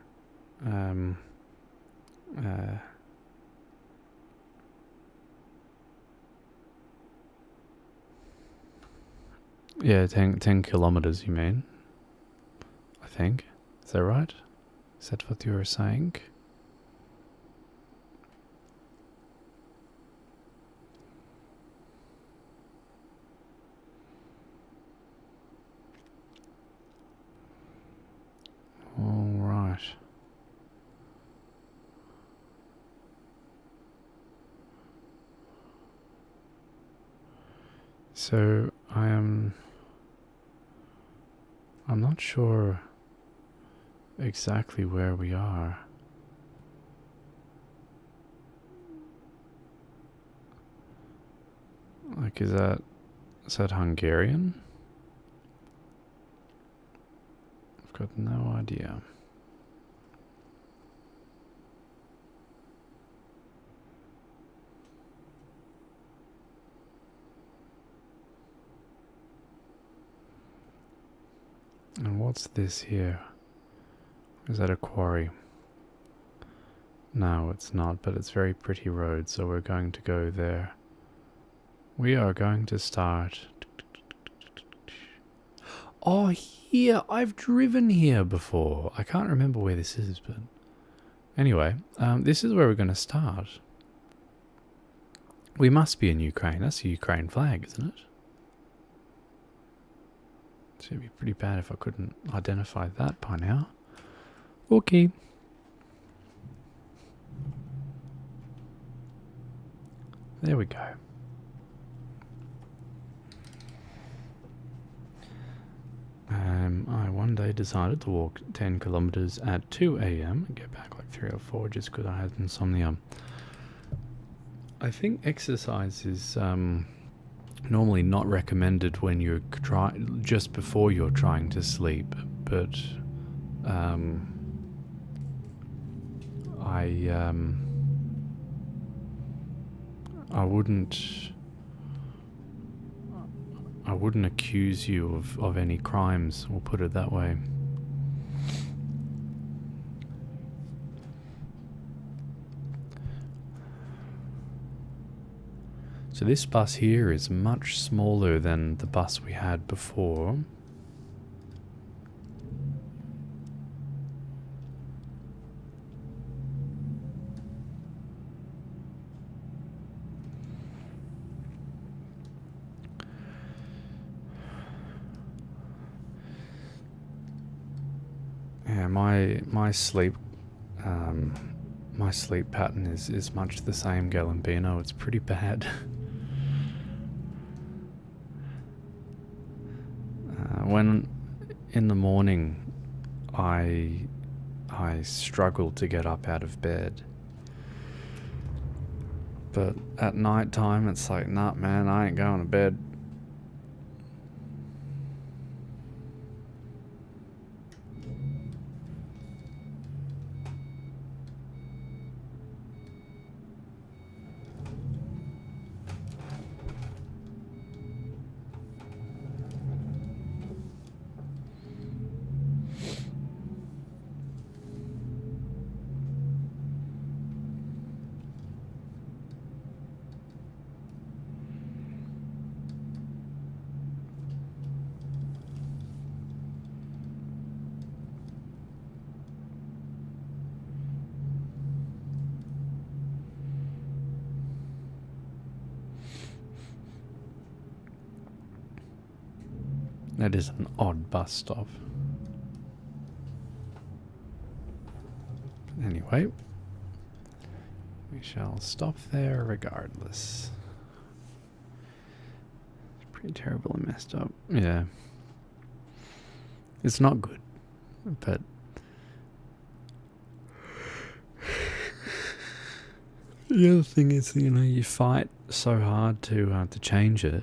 Yeah, 10 kilometers, you mean? I think. Is that right? Is that what you were saying? All right. So I'm not sure exactly where we are. Like, is that Hungarian? I've got no idea. And what's this here? Is that a quarry? No, it's not, but it's very pretty road, so we're going to go there. We are going to start. Oh, here! I've driven here before. I can't remember where this is, but anyway, this is where we're going to start. We must be in Ukraine. That's a Ukraine flag, isn't it? It's going to be pretty bad if I couldn't identify that by now. Okay. There we go. I one day decided to walk 10 kilometers at 2 a.m. and get back like 3 or 4 just because I had insomnia. I think exercise is normally not recommended when you're just before you're trying to sleep, but I wouldn't accuse you of any crimes, we'll put it that way. So this bus here is much smaller than the bus we had before. Yeah, my sleep pattern is much the same, Galambino. It's pretty bad. When in the morning I struggle to get up out of bed, but at night time it's like, nah man, I ain't going to bed. That is an odd bus stop. Anyway, we shall stop there regardless. It's pretty terribly messed up. Yeah. It's not good, but the other thing is, you know, you fight so hard to change it,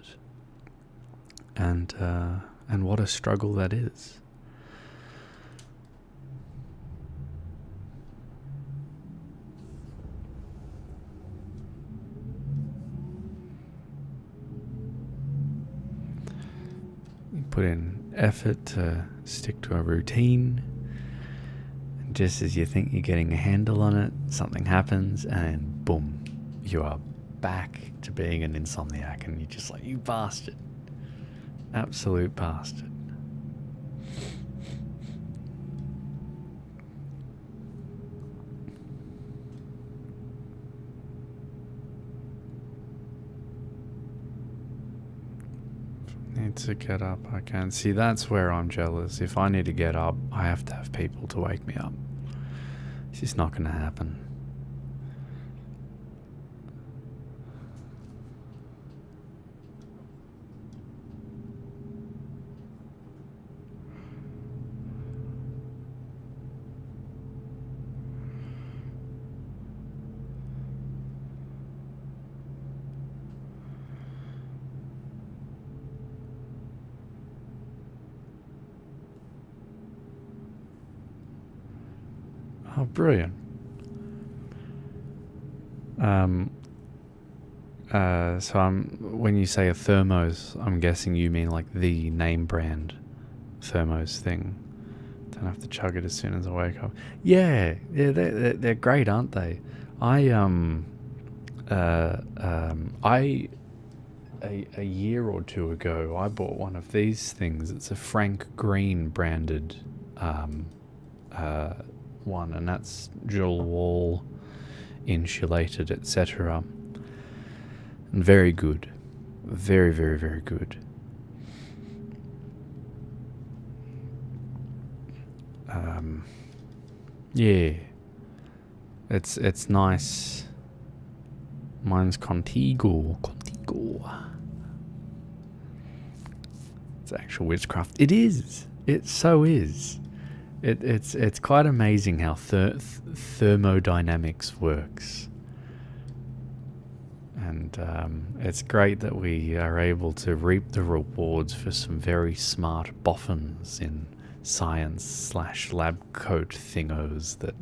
and what a struggle that is. You put in effort to stick to a routine, and just as you think you're getting a handle on it, something happens and boom, you are back to being an insomniac, and you're just like, you bastard. Absolute bastard. Need to get up, I can. See, that's where I'm jealous. If I need to get up, I have to have people to wake me up. It's just not going to happen. Oh, brilliant. So when you say a thermos, I'm guessing you mean like the name brand thermos thing. Don't have to chug it as soon as I wake up. Yeah, they're great, aren't they? A year or two ago, I bought one of these things. It's a Frank Green branded one, and that's dual wall, insulated, etc. And very good. Very, very, very good. Yeah. It's nice. Mine's Contigo. It's actual witchcraft. It is. It so is. It's quite amazing how thermodynamics works. And it's great that we are able to reap the rewards for some very smart boffins in science/lab coat thingos that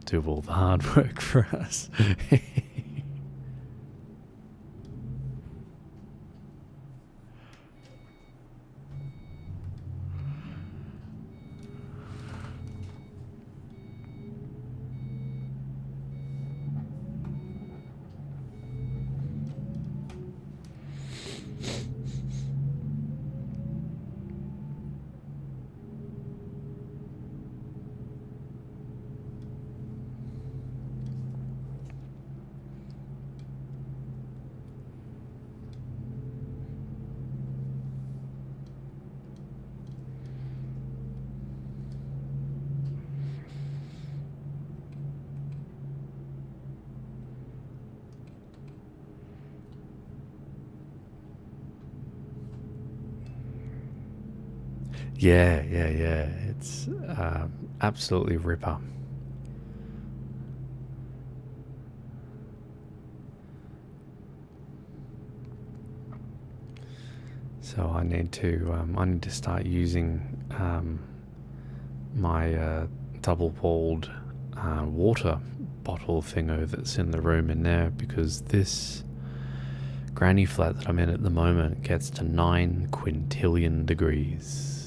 do all the hard work for us. Yeah. It's absolutely ripper. So I need to start using my double-walled water bottle thingo that's in the room in there, because this granny flat that I'm in at the moment gets to 9 quintillion degrees.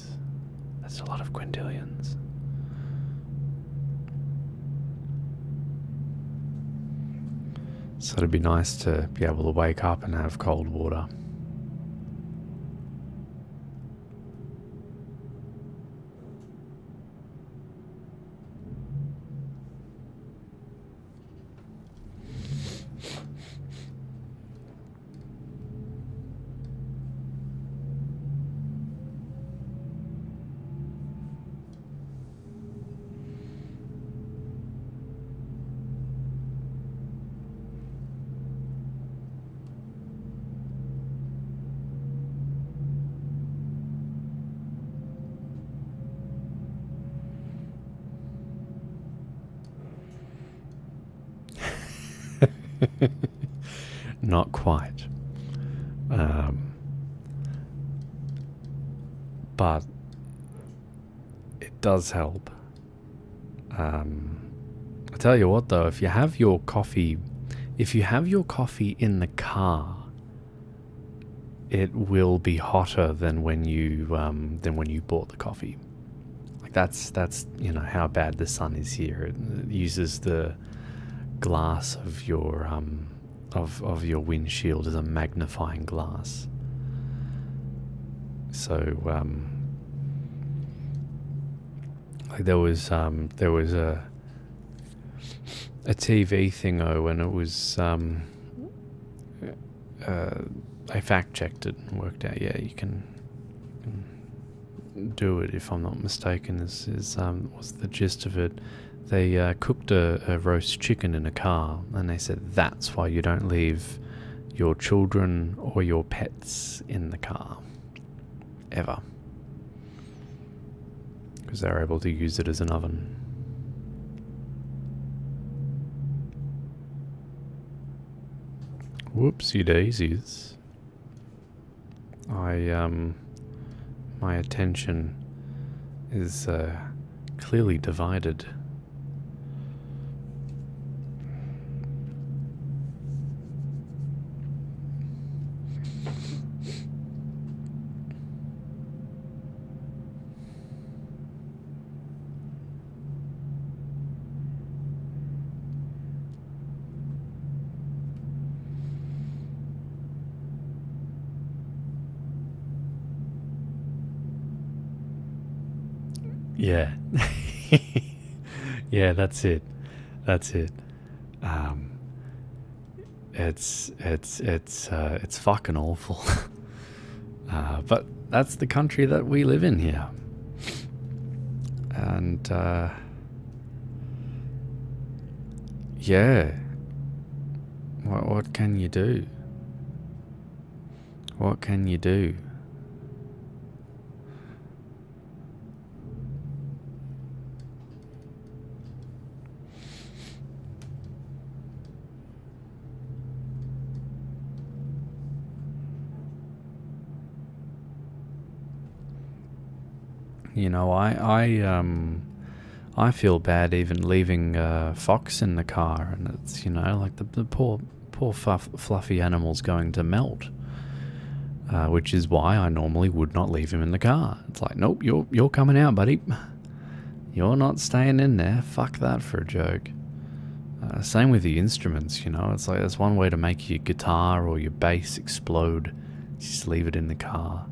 That's a lot of quintillions. So it'd be nice to be able to wake up and have cold water. Not quite. But it does help. I tell you what though, if you have your coffee in the car, it will be hotter than when you bought the coffee. Like that's how bad the sun is here. It uses the glass of your of your windshield as a magnifying glass. So like there was a TV thingo, and it was I fact checked it and worked out, yeah, you can do it, if I'm not mistaken, is what's the gist of it. They cooked a roast chicken in a car, and they said that's why you don't leave your children or your pets in the car ever, because they're able to use it as an oven. Whoopsie daisies. My attention is clearly divided. Yeah. Yeah, that's it. That's it. Um, it's fucking awful. But that's the country that we live in here. And yeah, what can you do? What can you do? You know, I feel bad even leaving Fox in the car, and it's, you know, like the poor fluffy animal's going to melt. Which is why I normally would not leave him in the car. It's like, nope, you're coming out, buddy. You're not staying in there. Fuck that for a joke. Same with the instruments, you know. It's like, that's one way to make your guitar or your bass explode. Just leave it in the car.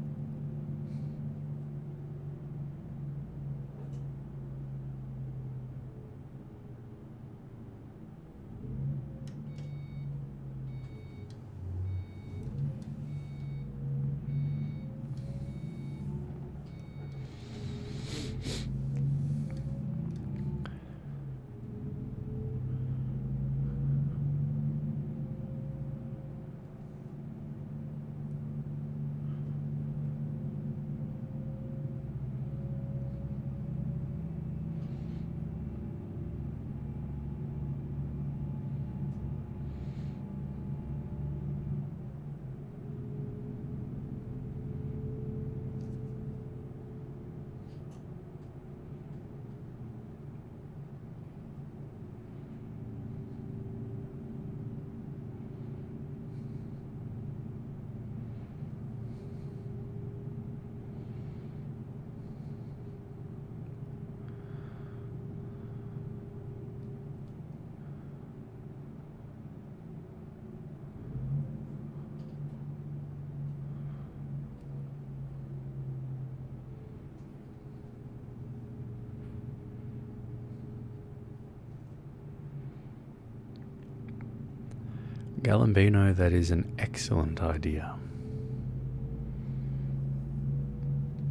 Galambino, that is an excellent idea.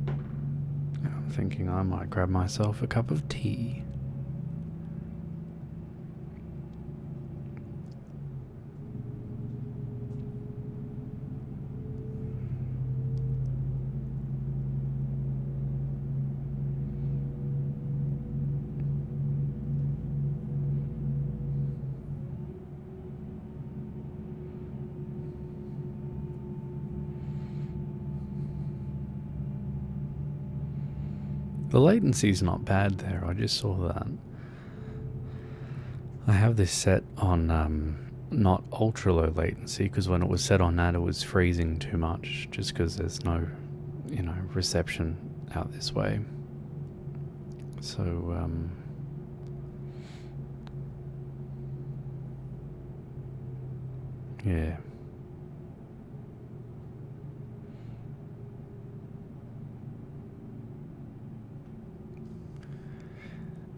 I'm thinking I might grab myself a cup of tea. The latency's not bad there, I just saw that. I have this set on not ultra low latency, because when it was set on that it was freezing too much, just because there's no, you know, reception out this way. So yeah.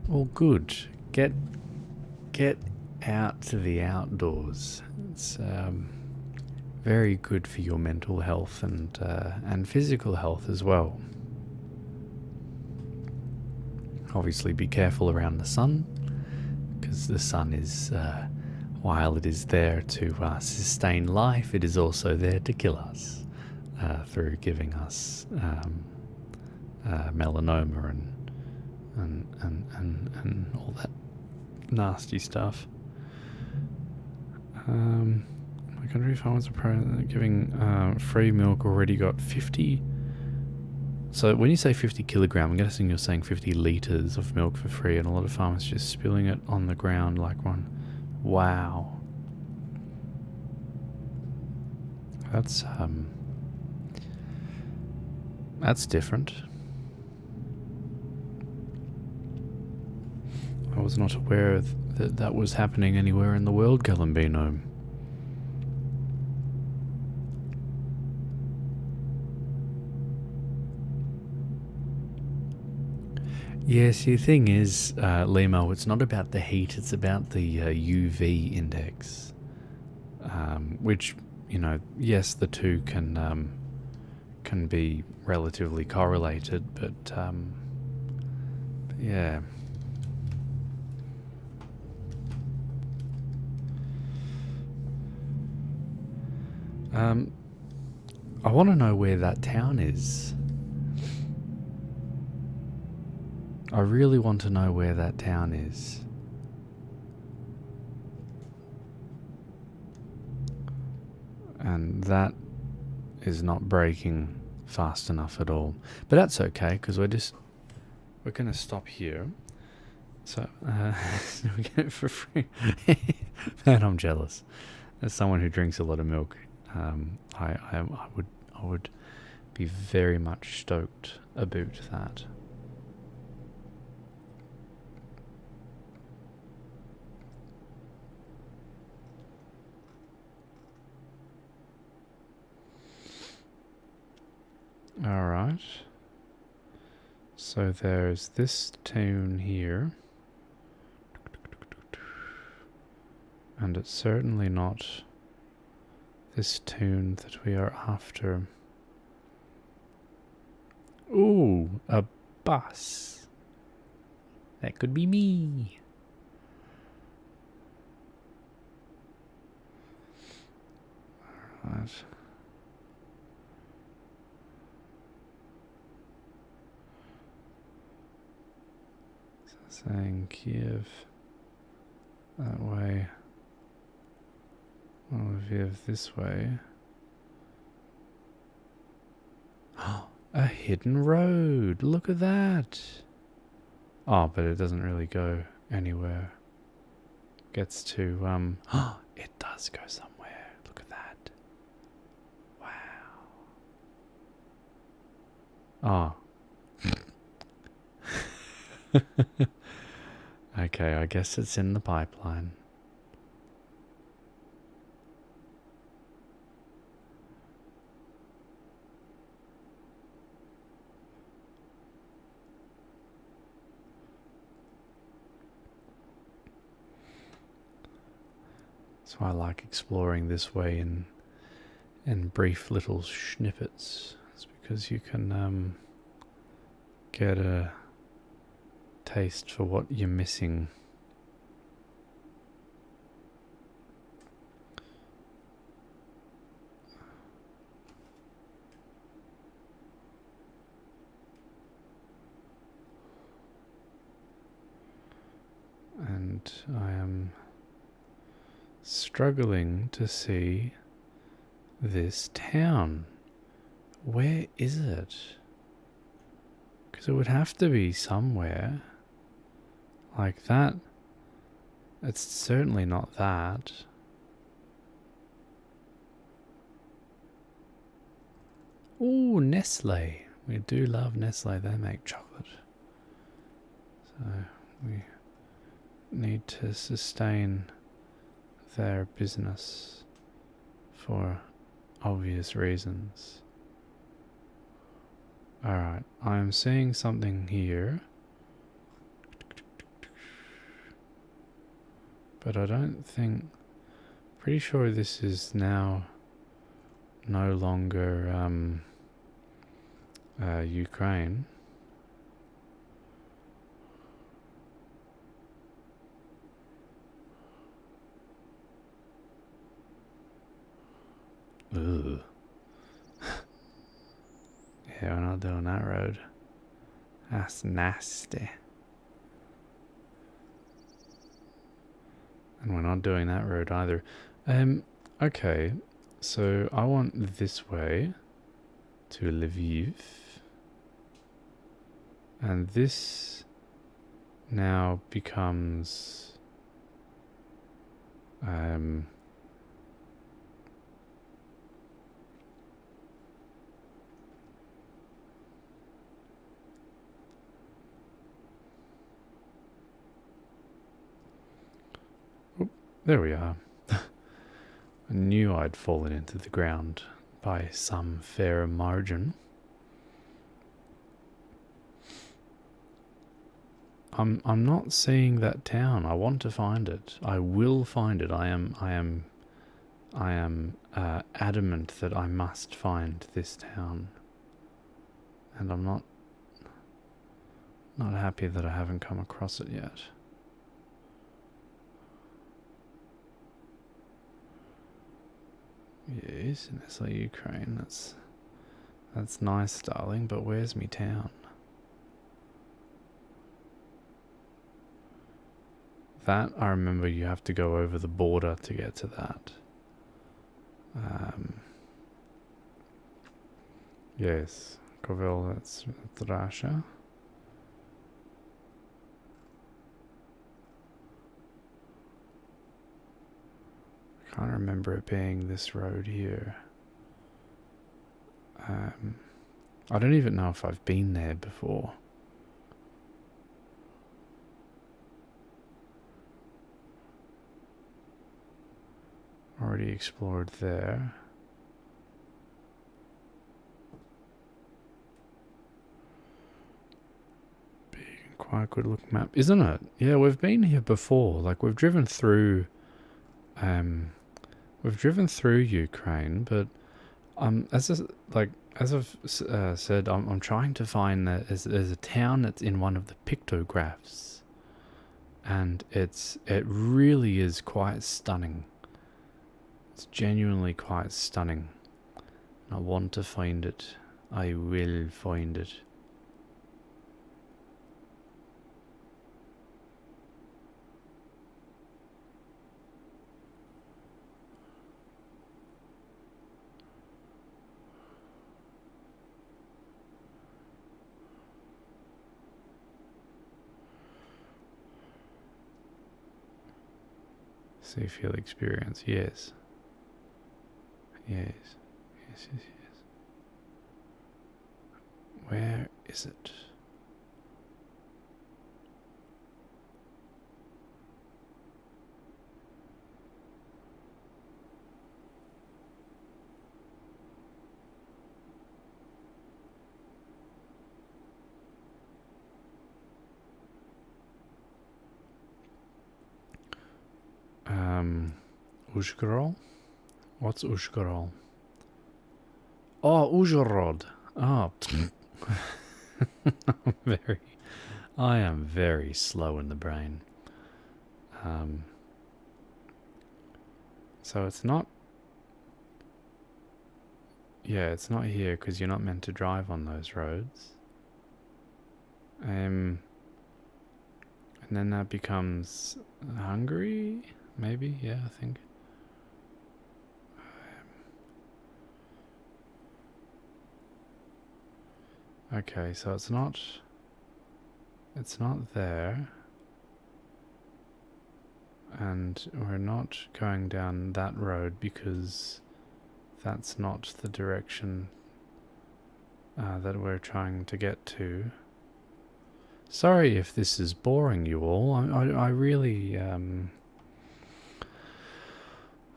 Well, good. Get out to the outdoors. It's very good for your mental health and physical health as well. Obviously, be careful around the sun, because the sun is, while it is there to sustain life, it is also there to kill us through giving us melanoma and all that nasty stuff. My country farmers are giving free milk already got 50. So when you say 50 kilogram, I'm guessing you're saying 50 litres of milk for free, and a lot of farmers just spilling it on the ground like one. Wow. That's different. I was not aware that that was happening anywhere in the world, Galambino. Yes, the thing is, Limo, it's not about the heat, it's about the UV index. Which, you know, yes, the two can be relatively correlated, but yeah. I want to know where that town is. I really want to know where that town is. And that is not breaking fast enough at all. But that's okay, because we're going to stop here. So, we get it for free. Man, I'm jealous. As someone who drinks a lot of milk, I would be very much stoked about that. All right. So there's this tune here. And it's certainly not this tune that we are after. Ooh, a bus. That could be me. All right. So saying Kiev that way. Lviv this way. A hidden road. Look at that. Oh, but it doesn't really go anywhere. Gets to it does go somewhere. Look at that. Wow. Oh. Okay, I guess it's in the pipeline. That's why I like exploring this way in brief little snippets. It's because you can get a taste for what you're missing. And I am struggling to see this town. Where is it? Because it would have to be somewhere like that. It's certainly not that. Ooh, Nestle. We do love Nestle. They make chocolate. So we need to sustain their business for obvious reasons. Alright, I'm seeing something here. But I don't think... Pretty sure this is now no longer Ukraine. Ugh. Yeah, we're not doing that road. That's nasty. And we're not doing that road either. Okay, so I want this way to Lviv. And this now becomes there we are. I knew I'd fallen into the ground by some fair margin. I'm not seeing that town. I want to find it. I will find it. I am adamant that I must find this town. And I'm not happy that I haven't come across it yet. Yes, Nestle Ukraine. That's nice, darling, but where's me town? That, I remember you have to go over the border to get to that. Yes, Kovel, that's Russia. I can't remember it being this road here. I don't even know if I've been there before. Already explored there. Big and quite good looking map, isn't it? Yeah, we've been here before. Like we've driven through Ukraine, but as I've said, I'm trying to find that there's a town that's in one of the pictographs, and it really is quite stunning. It's genuinely quite stunning. I want to find it. I will find it. See field experience, yes. Yes. Yes, yes, yes. Where is it? Uzhgorod? What's Uzhgorod? Oh, Uzhhorod. Oh, I am very slow in the brain. So it's not. Yeah, it's not here because you're not meant to drive on those roads. And then that becomes Hungary, maybe. Yeah, I think. Okay, so it's not there, and we're not going down that road because that's not the direction that we're trying to get to. Sorry if this is boring you all. I really I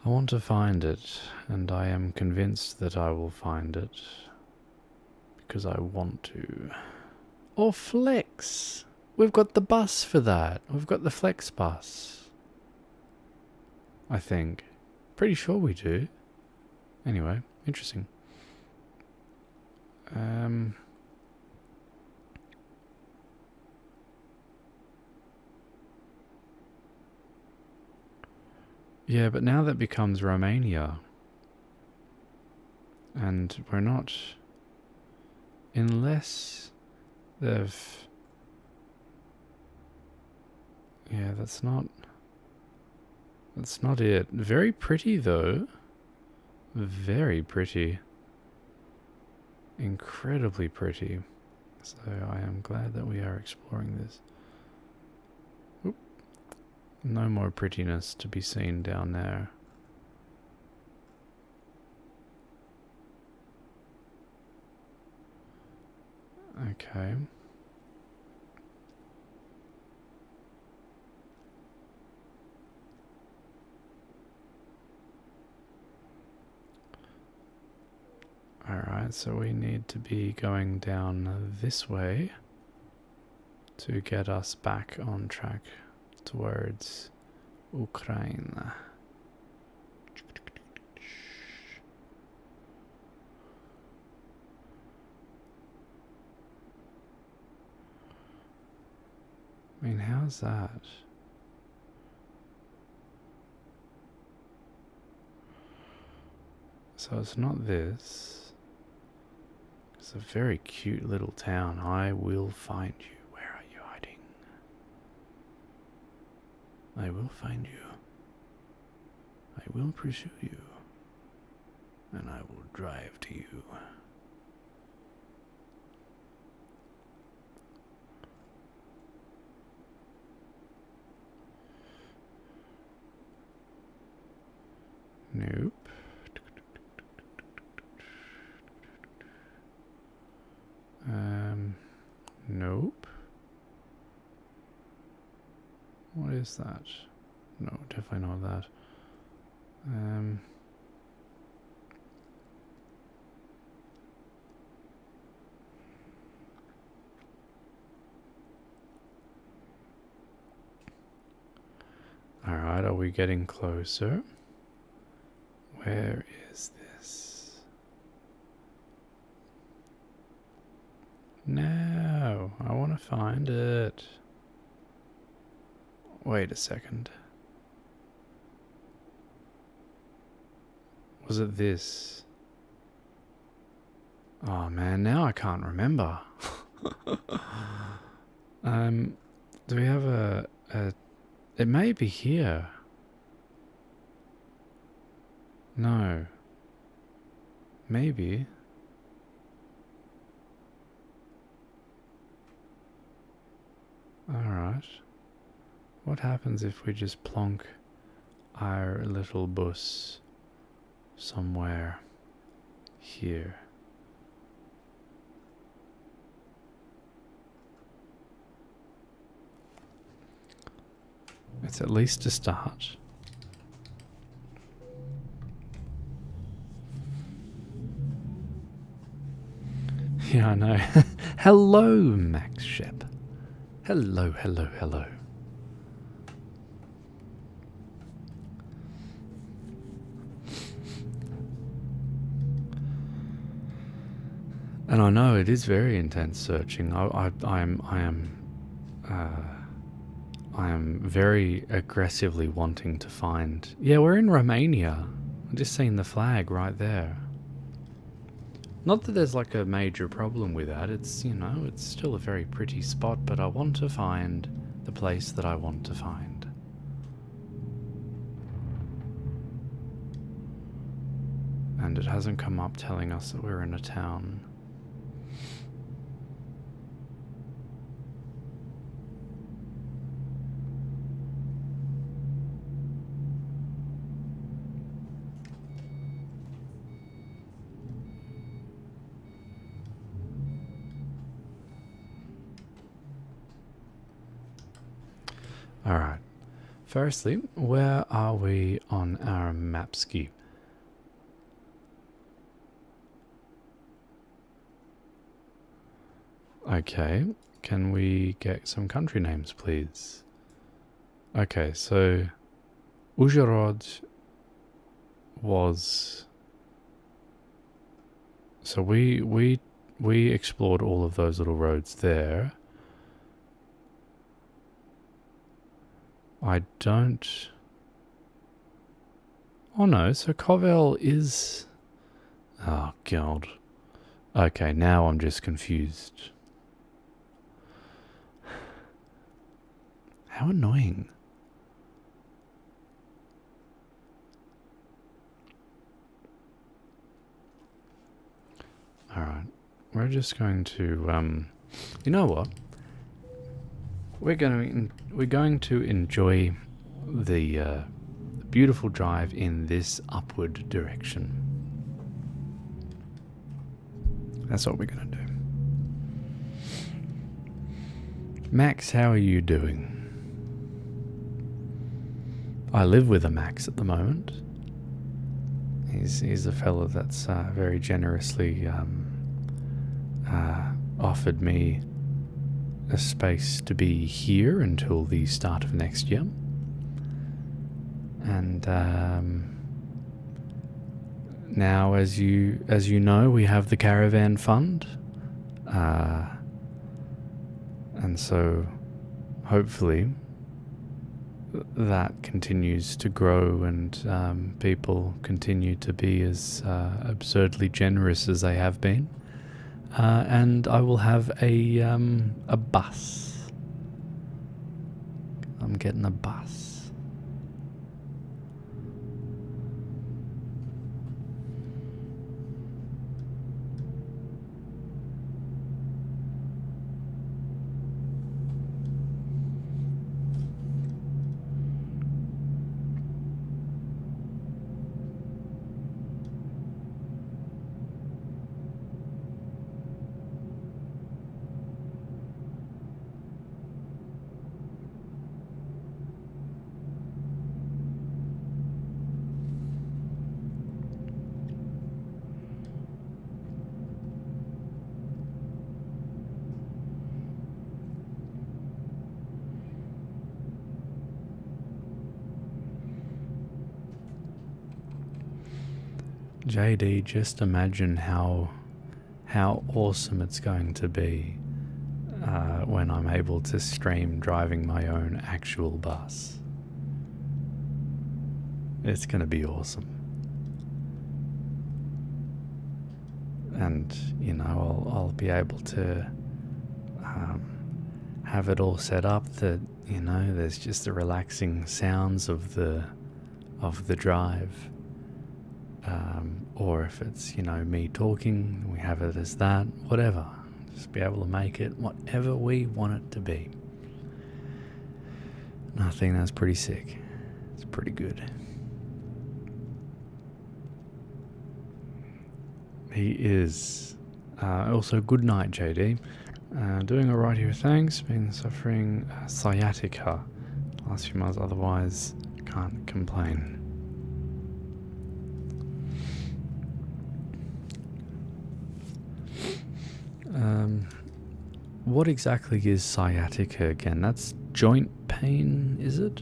want to find it, and I am convinced that I will find it. Because I want to. Or Flex. We've got the bus for that. We've got the Flex bus. I think. Pretty sure we do. Anyway, interesting. Yeah, but now that becomes Romania. And we're not... Unless they've... Yeah, that's not it. Very pretty though. Very pretty. Incredibly pretty. So I am glad that we are exploring this. Oop. No more prettiness to be seen down there. Okay. Alright, so we need to be going down this way. to get us back on track towards Ukraine. I mean, how's that? So it's not this. It's a very cute little town. I will find you. Where are you hiding? I will find you. I will pursue you. And I will drive to you. Nope. Nope. What is that? No, definitely not that. Alright, are we getting closer? Where is this? No, I want to find it. Wait a second. Was it this? Oh man, now I can't remember. Do we have a... It may be here. No. Maybe. Alright. What happens if we just plonk our little bus somewhere here? It's at least a start. Yeah, I know. Hello, Max Shep. Hello, hello, hello. And I know it is very intense searching. I am very aggressively wanting to find... Yeah, we're in Romania. I've just seen the flag right there. Not that there's like a major problem with that. It's, you know, it's still a very pretty spot, but I want to find the place that I want to find. And it hasn't come up telling us that we're in a town. Alright, firstly, where are we on our map ski? Okay, can we get some country names, please? Okay, so Uzhhorod was... So we explored all of those little roads there. I don't... Oh no, so Kovel is... Oh god. Okay, now I'm just confused. How annoying. Alright, we're just going to... you know what? We're going to enjoy the beautiful drive in this upward direction. That's what we're going to do. Max, how are you doing? I live with a Max at the moment. He's a fellow that's very generously offered me a space to be here until the start of next year. And now, as you know, we have the caravan fund, and so hopefully that continues to grow, and people continue to be as absurdly generous as they have been. And I will have a bus. I'm getting a bus. JD, just imagine how awesome it's going to be when I'm able to stream driving my own actual bus. It's going to be awesome. And, you know, I'll be able to have it all set up that, you know, there's just the relaxing sounds of the drive. Or if it's, you know, me talking, we have it as that, whatever. Just be able to make it whatever we want it to be. And I think that's pretty sick. It's pretty good. He is. Also, good night, JD. Doing alright here, thanks. Been suffering sciatica last few months, otherwise can't complain. What exactly is sciatica again? That's joint pain, is it?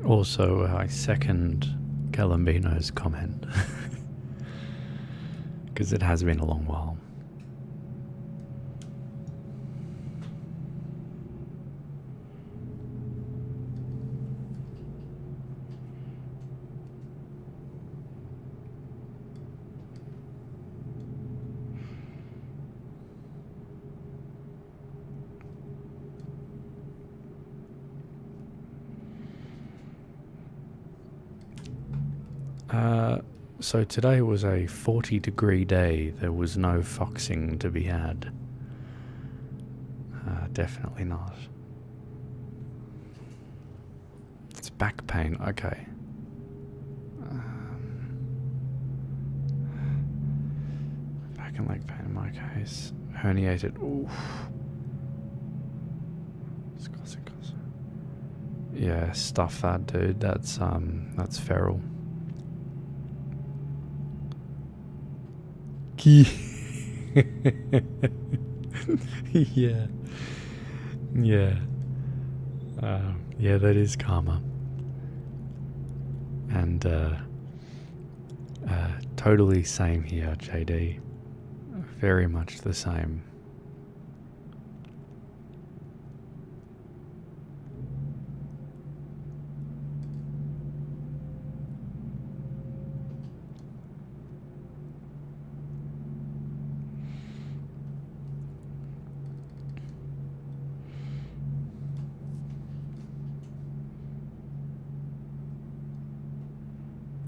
Also, I second Galambino's comment, because it has been a long while. So today was a 40-degree day. There was no foxing to be had. Definitely not. It's back pain. Okay. Back and leg pain in my case. Herniated. Oof. Yeah, stuff that, dude. That's feral. Yeah. Yeah, that is karma. And totally same here, JD. Very much the same.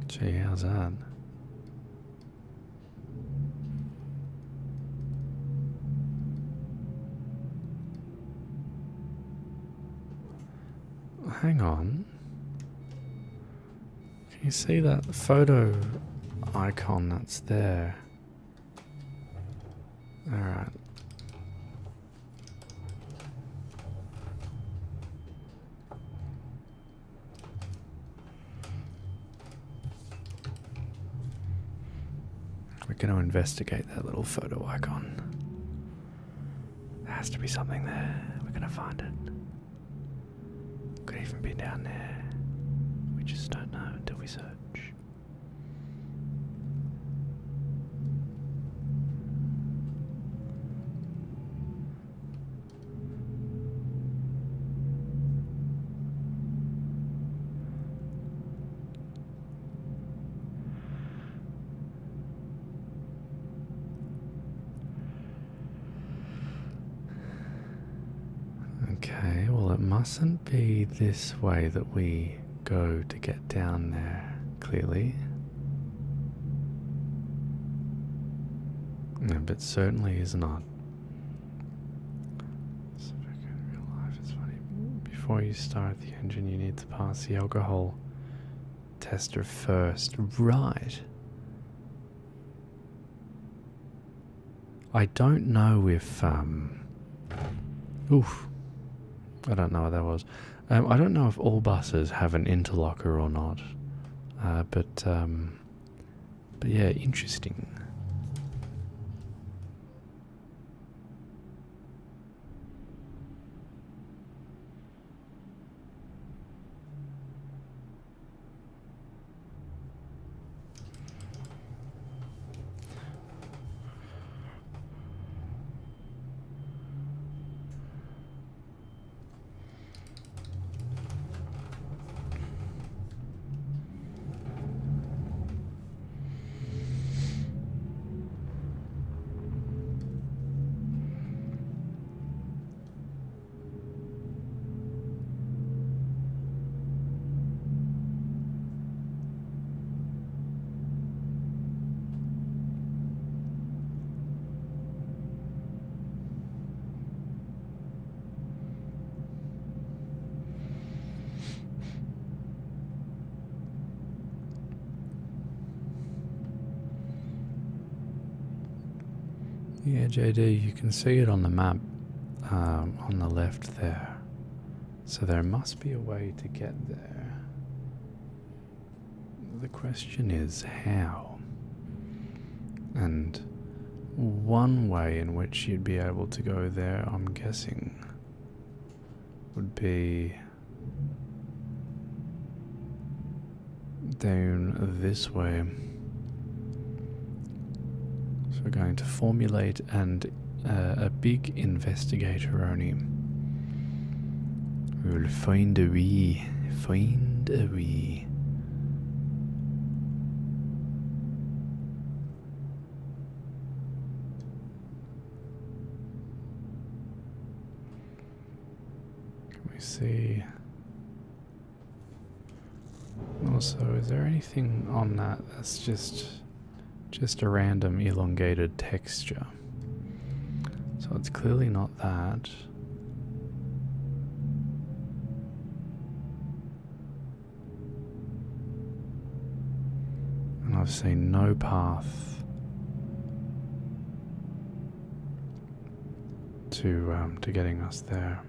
Gee, how's that? Hang on. Can you see that photo icon that's there? Alright. We're going to investigate that little photo icon. There has to be something there. We're going to find it. Could even be down there. We just don't know until we search. Okay, well it mustn't be this way that we go to get down there, clearly. No, but certainly is not. So in real life, it's funny. Before you start the engine, you need to pass the alcohol tester first. Right. I don't know if, oof. I don't know what that was. I don't know if all buses have an interlocker or not. But yeah, interesting. Yeah, JD, you can see it on the map on the left there. So there must be a way to get there. The question is how? And one way in which you'd be able to go there, I'm guessing, would be down this way. So we're going to formulate a big investigator-oni. We'll find a way. Find a way. Can we see? Also, is there anything on that that's just a random elongated texture? So it's clearly not that. And I've seen no path to getting us there.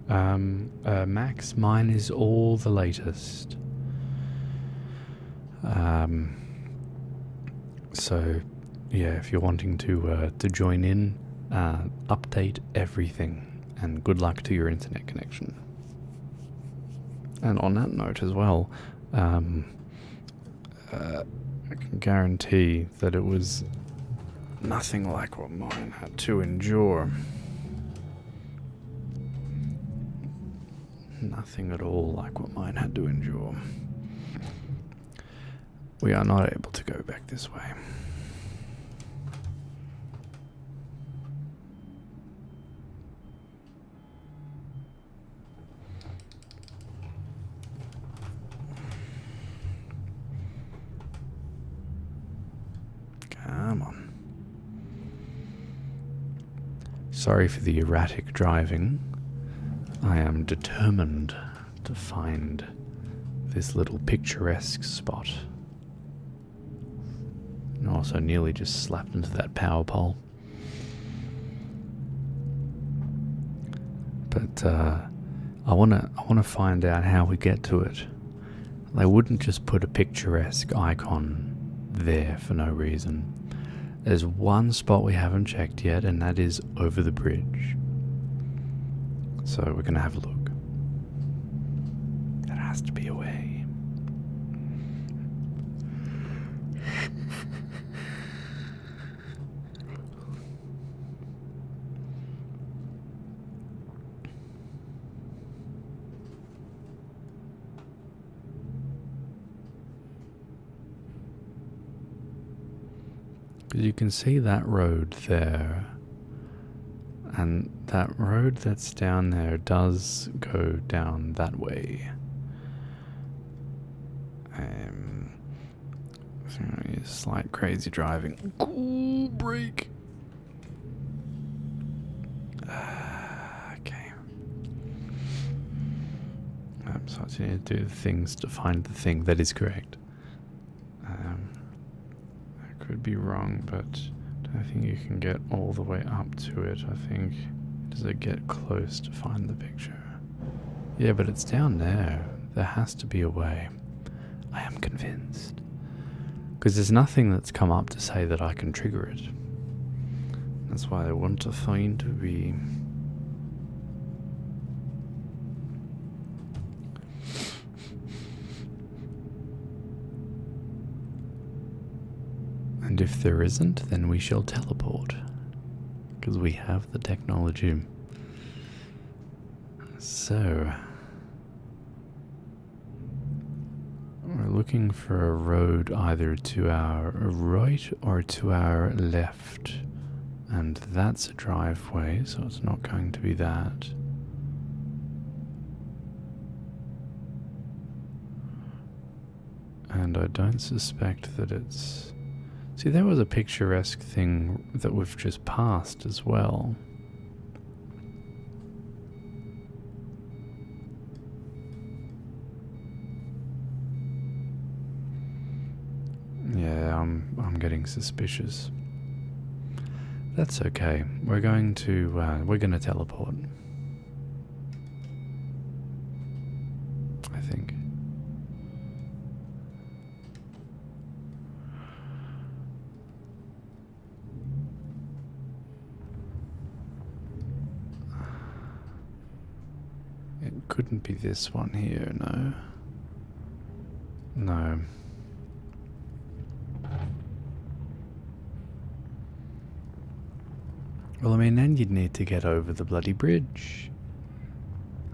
Max, mine is all the latest. So yeah, if you're wanting to join in, update everything. and good luck to your internet connection. And on that note as well, I can guarantee that it was nothing like what mine had to endure. Nothing at all like what mine had to endure. We are not able to go back this way. Come on. Sorry for the erratic driving. I am determined to find this little picturesque spot. And also nearly just slapped into that power pole. But I wanna find out how we get to it. They wouldn't just put a picturesque icon there for no reason. There's one spot we haven't checked yet, and that is over the bridge. So we're going to have a look. There has to be a way. Because you can see that road there. And that road that's down there does go down that way. Slight crazy driving. Cool brake. Okay. So I need to do the things to find the thing that is correct. I could be wrong, but I think you can get all the way up to it. I think, does it get close to find the picture? Yeah, but it's down there. There has to be a way. I am convinced. Because there's nothing that's come up to say that I can trigger it. That's why I want to find a way. And if there isn't, then we shall teleport. Because we have the technology. So, we're looking for a road either to our right or to our left. And that's a driveway, so it's not going to be that. And I don't suspect that it's... See, there was a picturesque thing that we've just passed as well. Yeah, I'm getting suspicious. That's okay. We're going to teleport. I think. It couldn't be this one here, no. No. Well, I mean, then you'd need to get over the bloody bridge.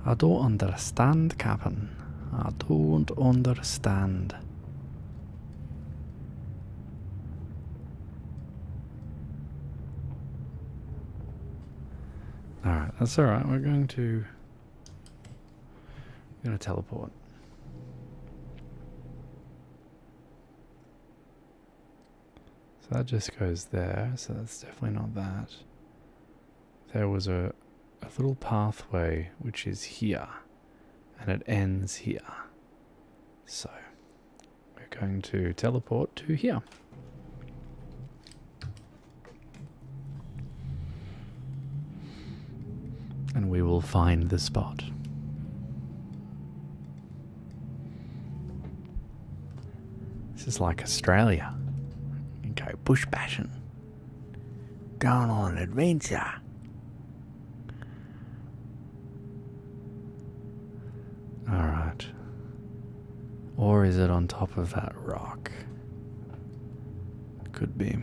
I don't understand, Captain. I don't understand. Alright, that's alright. We're going to teleport. So that just goes there, so that's definitely not that. There was a little pathway which is here, and it ends here. So, we're going to teleport to here. And we will find the spot. This is like Australia. You can go bush bashing. Going on an adventure. Or is it on top of that rock? Could be.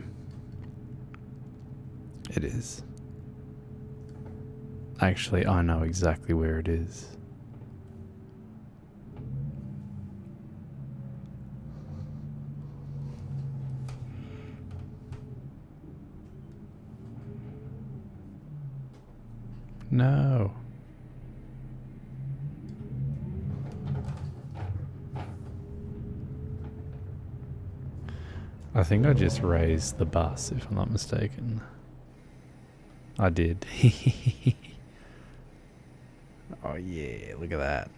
It is. Actually, I know exactly where it is. No. I think I just raised the bus, if I'm not mistaken. I did. Oh yeah, look at that.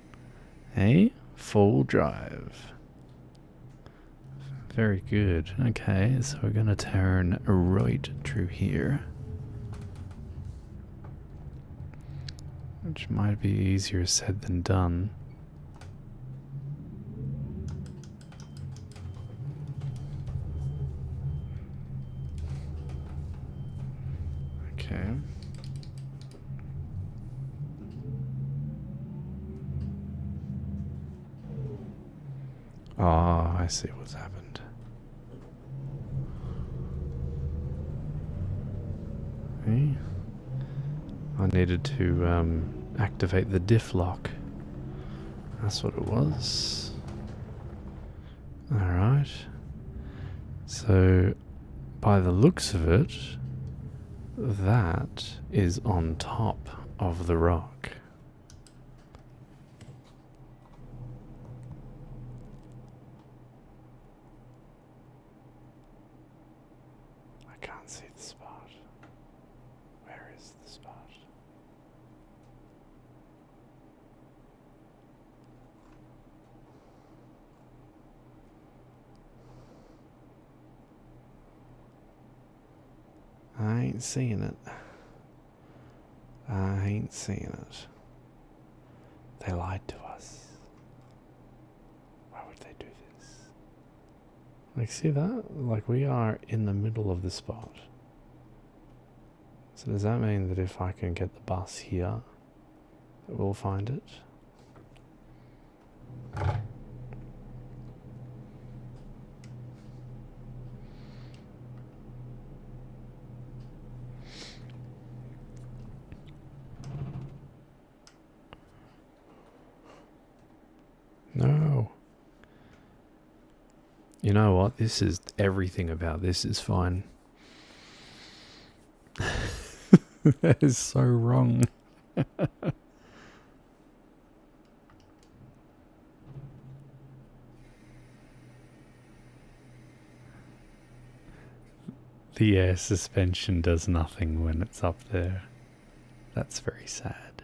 Hey, full drive. Very good. Okay, so we're gonna turn right through here. Which might be easier said than done. Okay. Oh, I see what's happened. Okay. I needed to activate the diff lock. That's what it was. Alright. So, by the looks of it, that is on top of the rock. I can't see the spot. Where is the spot? I ain't seeing it. I ain't seeing it. They lied to us. Why would they do this? Like, see that? Like, we are in the middle of the spot. So does that mean that if I can get the bus here, that we'll find it? No. You know what? This is everything about this is fine. That is so wrong. The air suspension does nothing when it's up there. That's very sad.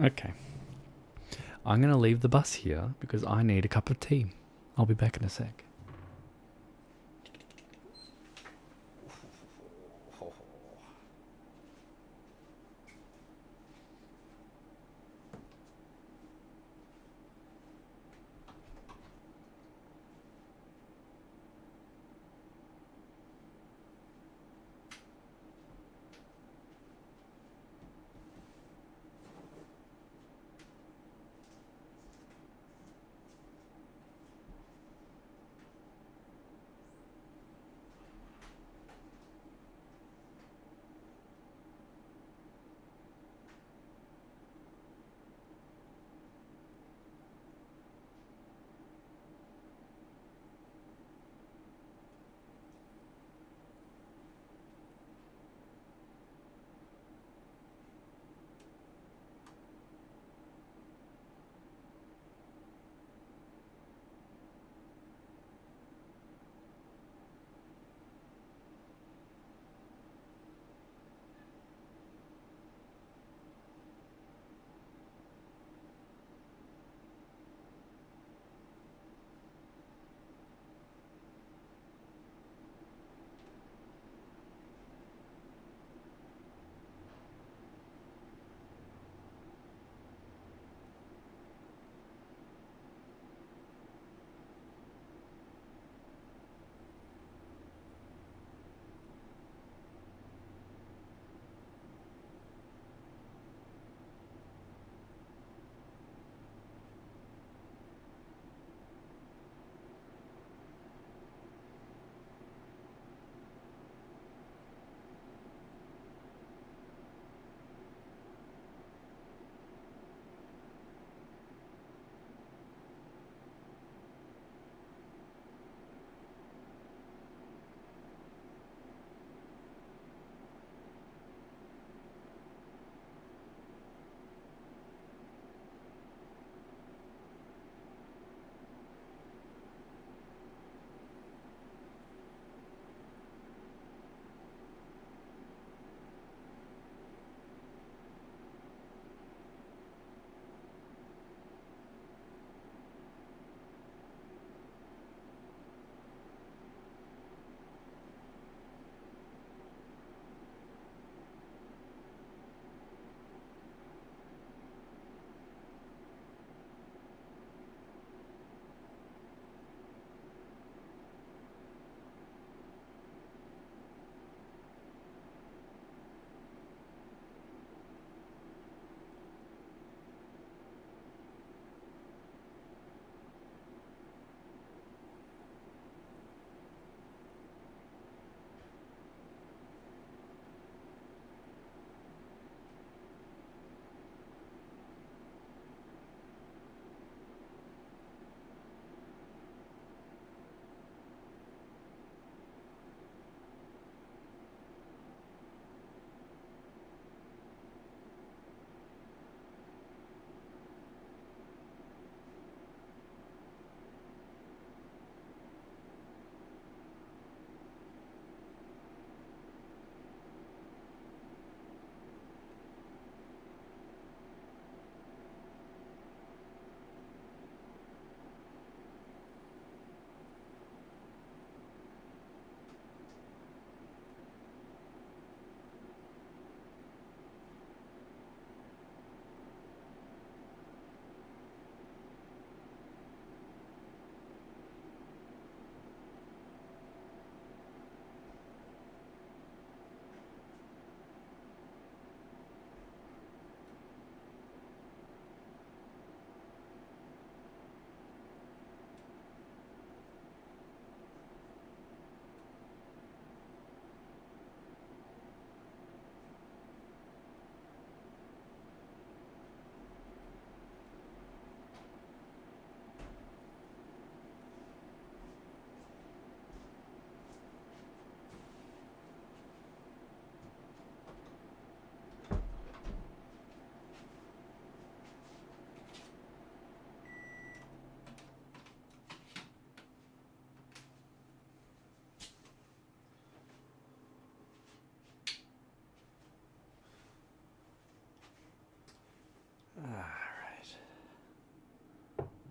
Okay. I'm going to leave the bus here because I need a cup of tea. I'll be back in a sec.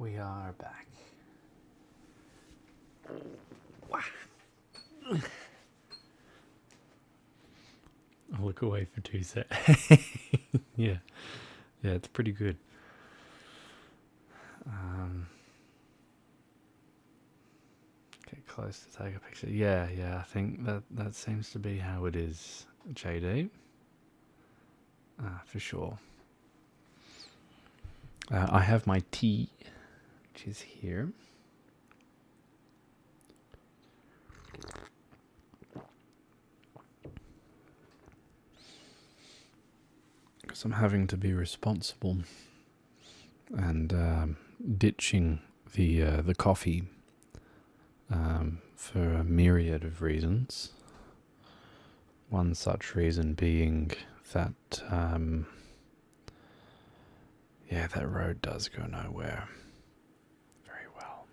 we are back. I'll look away for 2 seconds. Yeah, it's pretty good. Get close to take a picture. Yeah, I think that seems to be how it is, JD. For sure. I have my tea, which is here. Because I'm having to be responsible and ditching the coffee for a myriad of reasons. One such reason being that that road does go nowhere very well.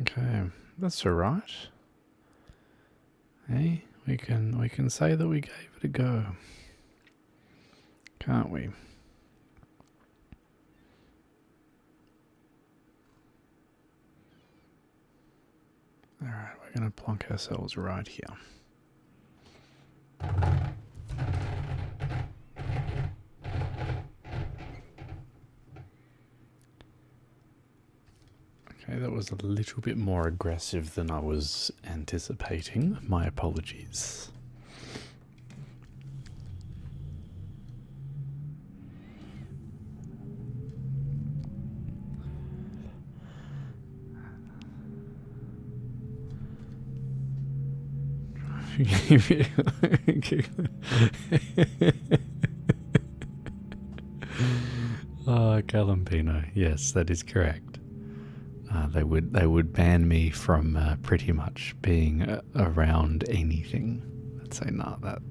Okay, that's all right. Hey, we can say that we gave it a go, can't we? All right, we're going to plonk ourselves right here. Okay, that was a little bit more aggressive than I was anticipating. My apologies. Oh, Calampino. Yes, that is correct. They would ban me from pretty much being around anything. I'd say, nah, that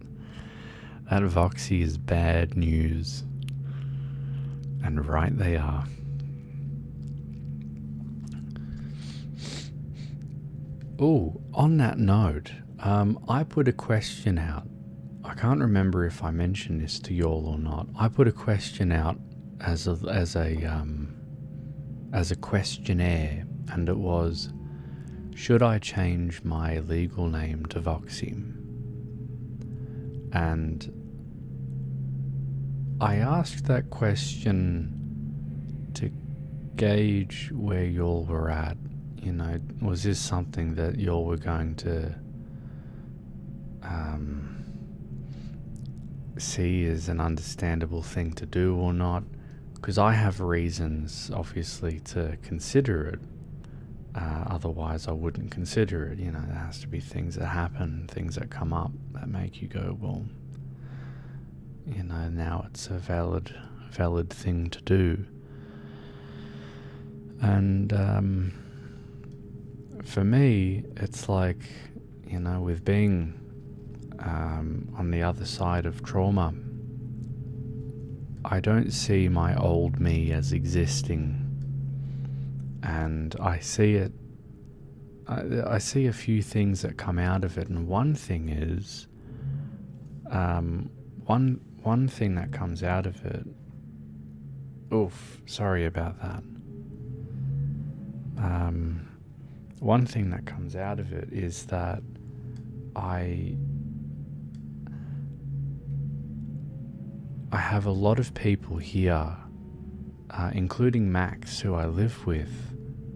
Voksy is bad news. And right they are. Oh, on that note, I put a question out. I can't remember if I mentioned this to y'all or not. I put a question out as a questionnaire, and it was, should I change my legal name to Voksy? And I asked that question to gauge where y'all were at. You know, was this something that y'all were going to see as an understandable thing to do or not? Because I have reasons, obviously, to consider it. Otherwise, I wouldn't consider it. You know, there has to be things that happen, things that come up that make you go, well, you know, now it's a valid thing to do. And for me, it's like, you know, with being on the other side of trauma, I don't see my old me as existing, and I see it. I see a few things that come out of it, and one thing is, one thing that comes out of it. Oof, sorry about that. One thing that comes out of it is that I have a lot of people here, including Max, who I live with,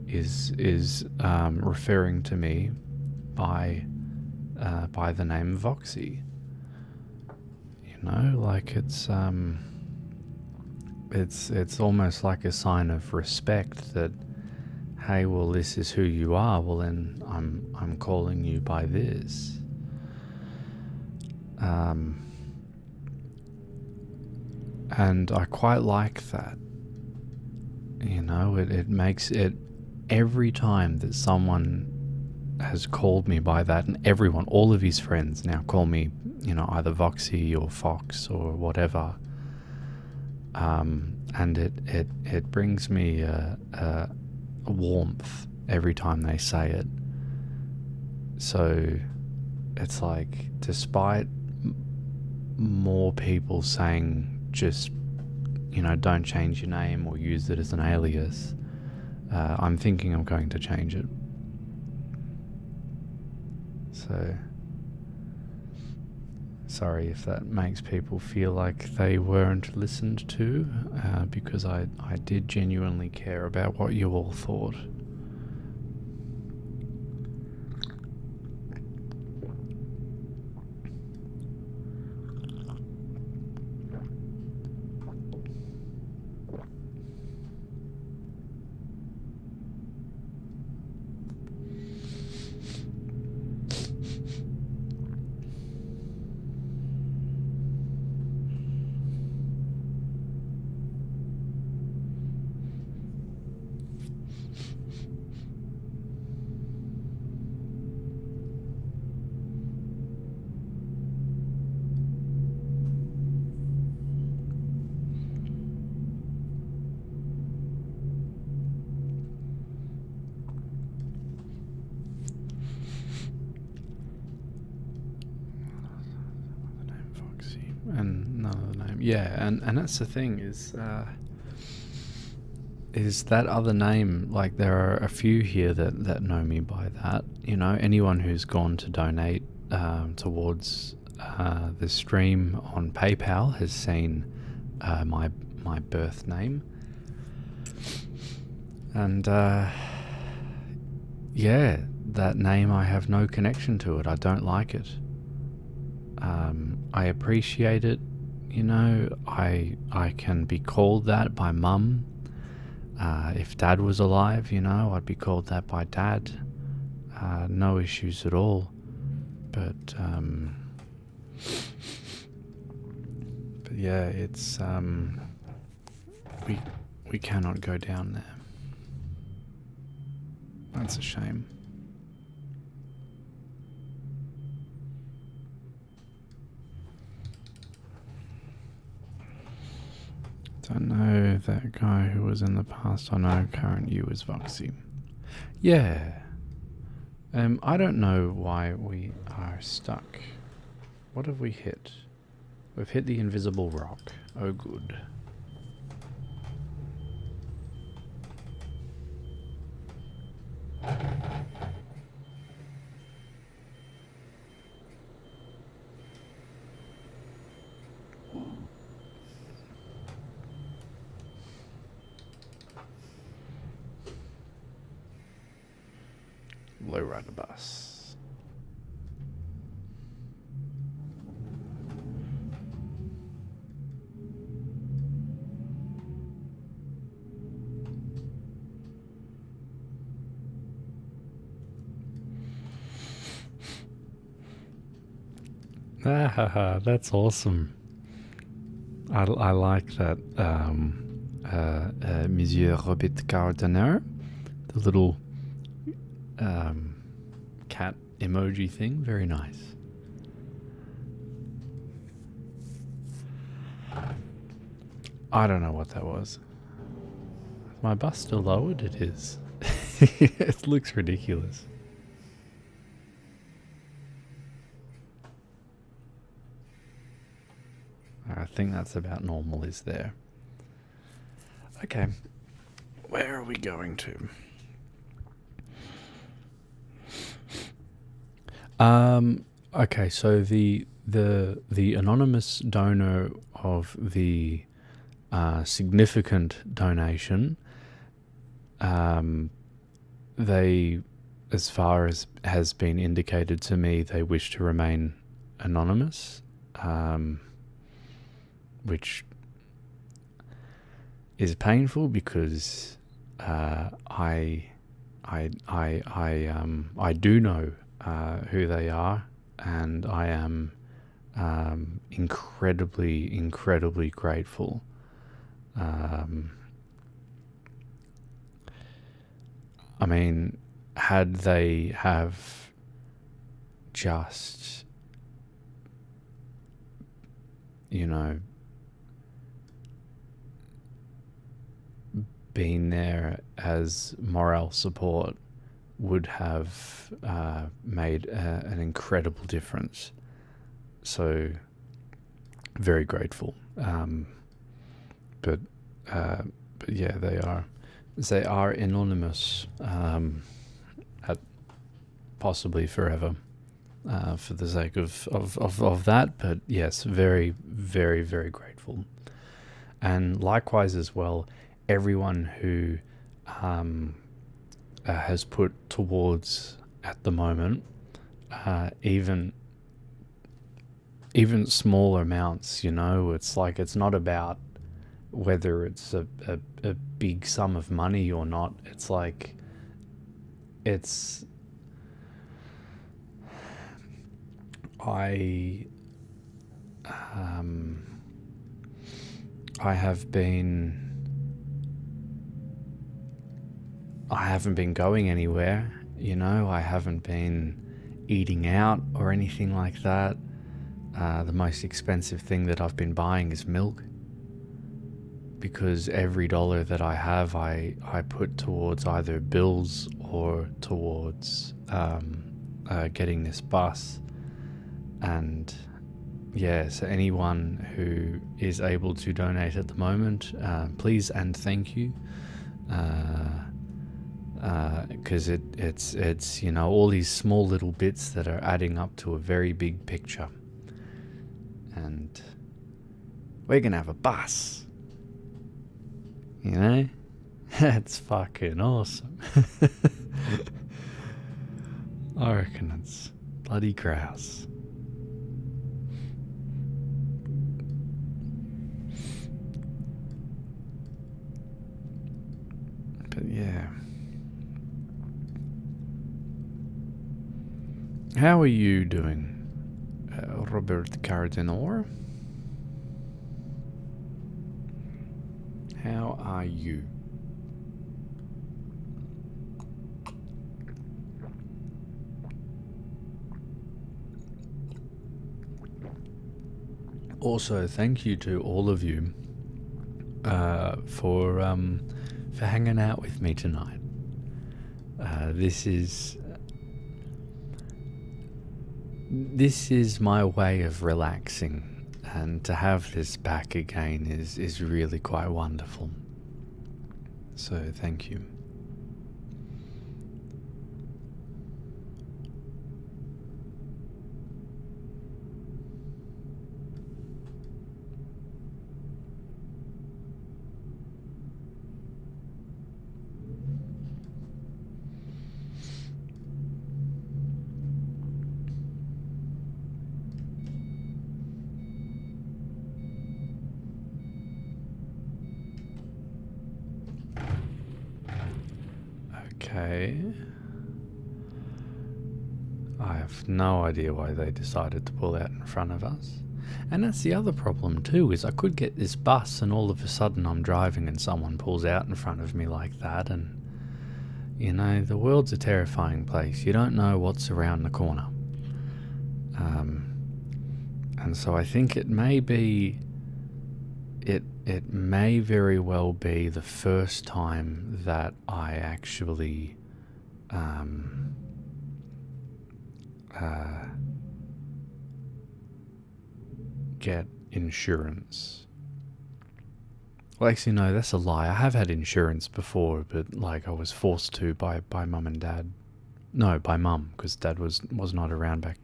is referring to me by the name Voksy. You know, like it's almost like a sign of respect that, hey, well, this is who you are. Well, then I'm calling you by this. And I quite like that. You know, it makes it, every time that someone has called me by that, and everyone, all of his friends now call me, you know, either Voksy or Fox or whatever. And it brings me a warmth every time they say it. So it's like, despite more people saying just, don't change your name or use it as an alias. I'm thinking I'm going to change it. So, sorry if that makes people feel like they weren't listened to, because I did genuinely care about what you all thought. And none of the name. Yeah, and that's the thing is that other name, like there are a few here that know me by that. Anyone who's gone to donate towards the stream on PayPal has seen my birth name. And yeah, that name, I have no connection to it. I don't like it. I appreciate it, I can be called that by mum. If dad was alive, I'd be called that by dad. No issues at all. But yeah, it's we cannot go down there. That's a shame. Don't know that guy who was in the past. I know current you is Voksy. Yeah. I don't know why we are stuck. What have we hit? We've hit the invisible rock. Oh, good. Lowrider bus. That's awesome. I like that. Monsieur Robert Gardener, the little cat emoji thing, very nice. I don't know what that was. Is my bus still lowered? It is. It looks ridiculous. I think that's about normal, is there? Okay. Where are we going to? Okay, so the anonymous donor of the significant donation, they, as far as has been indicated to me, they wish to remain anonymous, which is painful because I do know who they are, and I am incredibly grateful. I mean, had they have just, been there as moral support, would have made an incredible difference. So very grateful. But yeah, they are anonymous, at possibly forever, for the sake of that. But yes, very, very, very grateful. And likewise as well, everyone who has put towards at the moment, even small amounts, it's like, it's not about whether it's a big sum of money or not. It's like, I haven't been going anywhere, I haven't been eating out or anything like that. The most expensive thing that I've been buying is milk, because every dollar that I have, I put towards either bills or towards getting this bus. And yeah, so anyone who is able to donate at the moment, please and thank you, because it's all these small little bits that are adding up to a very big picture. And we're gonna have a bus, That's fucking awesome. I reckon it's bloody grouse. But yeah. How are you doing, Robert Cardinor? How are you? Also, thank you to all of you for hanging out with me tonight. This is my way of relaxing, and to have this back again is really quite wonderful. So thank you. Okay. I have no idea why they decided to pull out in front of us. And that's the other problem too, is I could get this bus and all of a sudden I'm driving and someone pulls out in front of me like that, and the world's a terrifying place. You don't know what's around the corner. And so I think it may very well be the first time that I actually get insurance. Well, actually, no, that's a lie. I have had insurance before, but like I was forced to by mum and dad. No, by mum, because dad was not around back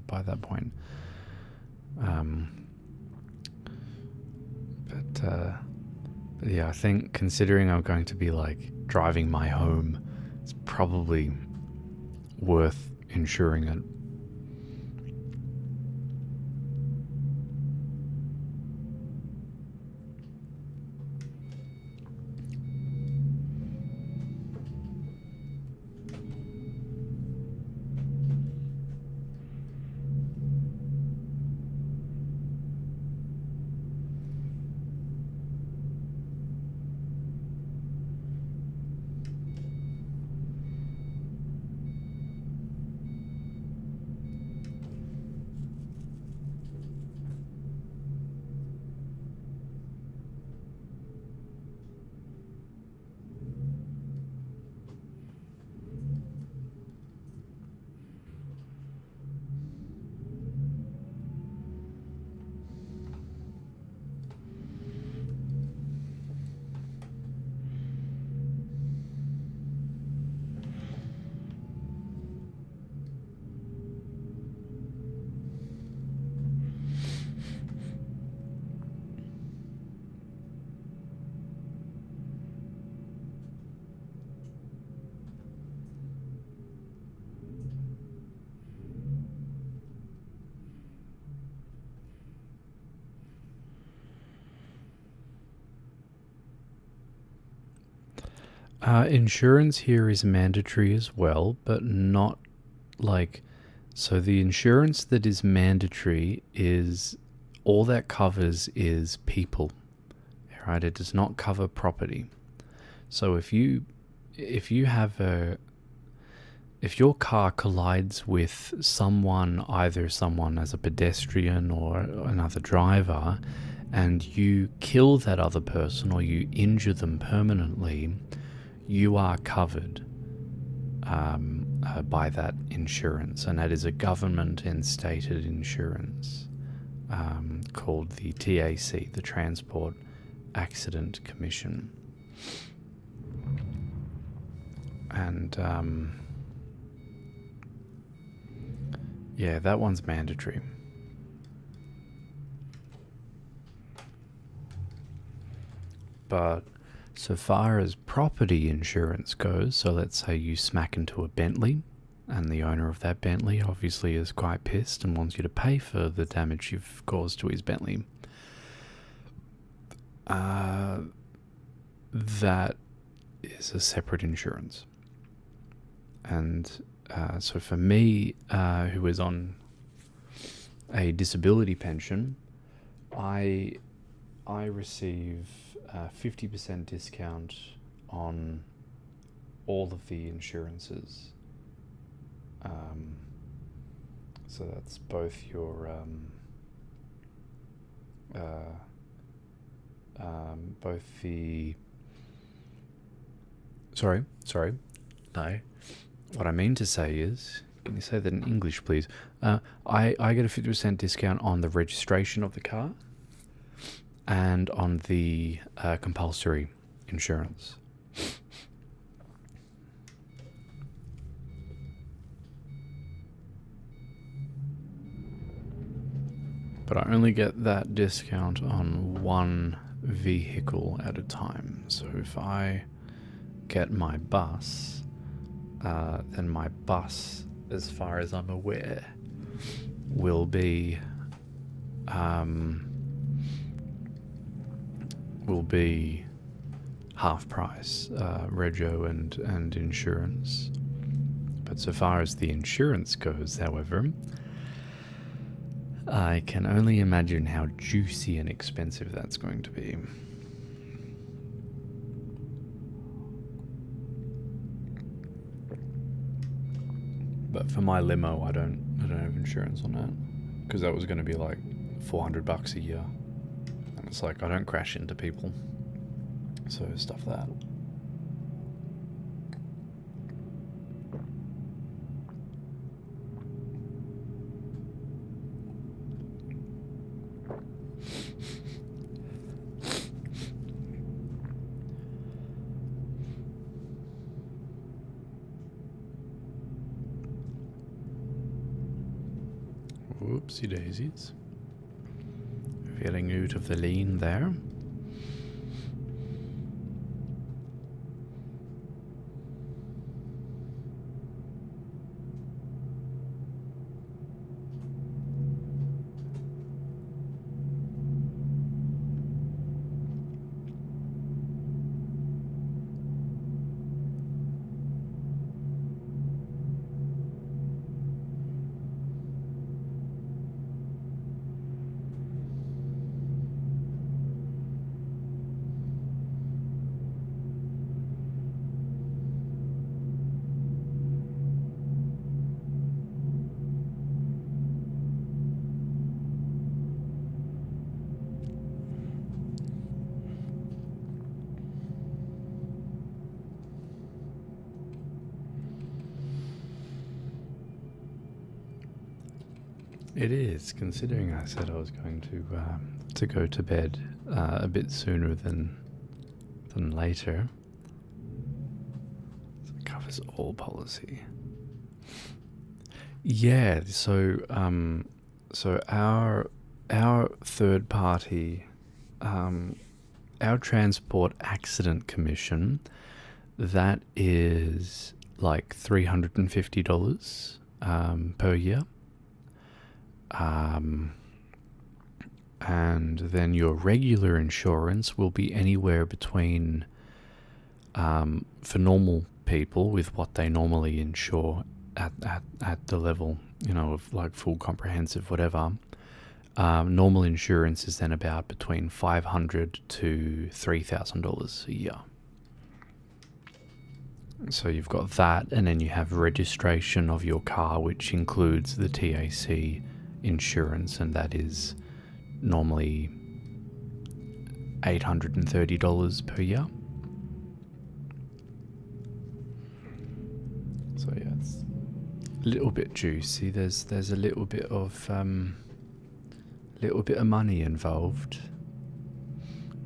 by that point. But yeah, I think considering I'm going to be like driving my home, it's probably worth insuring it. Insurance here is mandatory as well, but not like... So the insurance that is mandatory is... all that covers is people, right? It does not cover property. So if your car collides with someone, either someone as a pedestrian or another driver, and you kill that other person or you injure them permanently, you are covered by that insurance, and that is a government-instated insurance called the TAC, the Transport Accident Commission. And yeah, that one's mandatory. But so far as property insurance goes, so let's say you smack into a Bentley, and the owner of that Bentley obviously is quite pissed and wants you to pay for the damage you've caused to his Bentley. That is a separate insurance. And so for me, who is on a disability pension, I receive 50% discount on all of the insurances. So that's both your both the sorry no, what I mean to say is, can you say that in English, please? I get a 50% discount on the registration of the car and on the compulsory insurance. But I only get that discount on one vehicle at a time. So if I get my bus, then my bus, as far as I'm aware, will be half price, rego and insurance. But so far as the insurance goes, however, I can only imagine how juicy and expensive that's going to be. But for my limo, I don't have insurance on that, because that was going to be like $400 a year, and it's like I don't crash into people, so stuff that. Whoopsie daisies. Feeling out of the lane there. It is, considering I said I was going to go to bed a bit sooner than later. So it covers all policy. Yeah, so our third party, our Transport Accident Commission, that is like $350 per year. And then your regular insurance will be anywhere between for normal people with what they normally insure at the level, you know, of like full comprehensive whatever, normal insurance is then about between $500 to $3,000 a year. So you've got that, and then you have registration of your car, which includes the TAC insurance, and that is normally $830 per year. So yeah, it's a little bit juicy. There's a little bit of money involved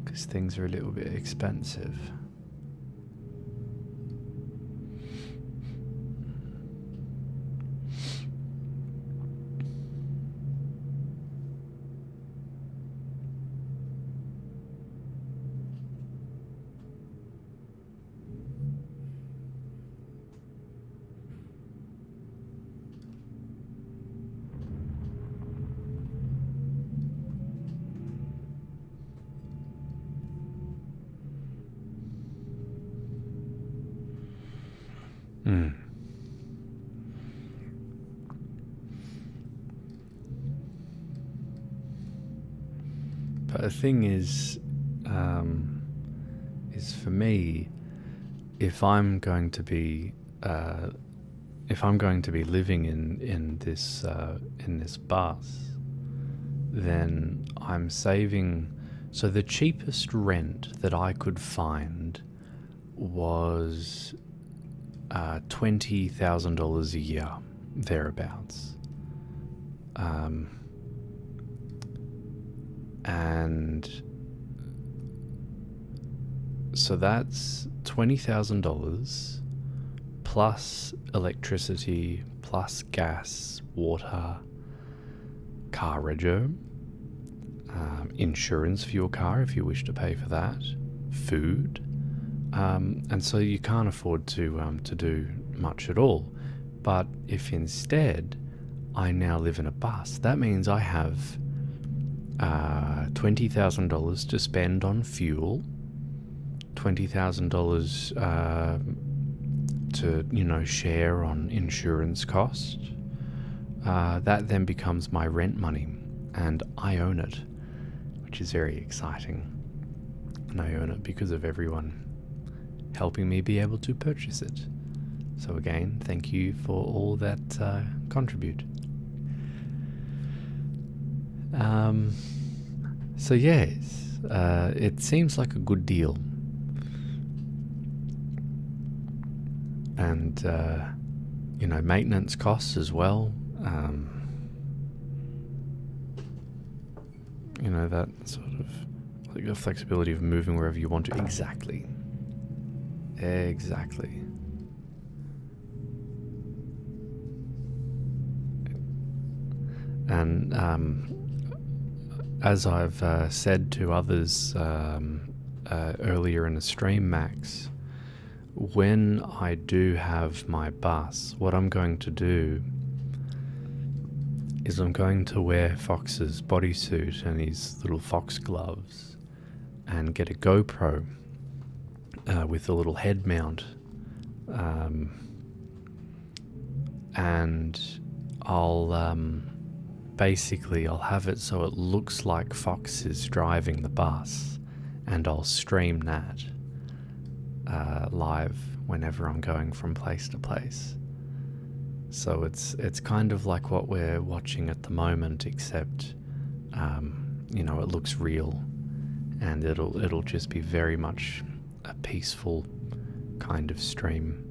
because things are a little bit expensive. But the thing is for me, if I'm going to be living in this bus, then I'm saving. So the cheapest rent that I could find was $20,000 a year, thereabouts. And so that's $20,000 plus electricity, plus gas, water, car rego, insurance for your car if you wish to pay for that, food. And so you can't afford to do much at all. But if instead I now live in a bus, that means I have $20,000 to spend on fuel, $20,000 to, you know, share on insurance cost. That then becomes my rent money, and I own it, which is very exciting. And I own it because of everyone helping me be able to purchase it. So again, thank you for all that contribute. So yes, it seems like a good deal. And, you know, maintenance costs as well. You know, that sort of, like the flexibility of moving wherever you want to. Exactly. And as I've said to others earlier in the stream, Max, when I do have my bus, what I'm going to do is I'm going to wear Fox's bodysuit and his little fox gloves and get a GoPro with a little head mount, and I'll basically I'll have it so it looks like Fox is driving the bus, and I'll stream that live whenever I'm going from place to place. So it's kind of like what we're watching at the moment, except you know, it looks real, and it'll just be very much a peaceful kind of stream.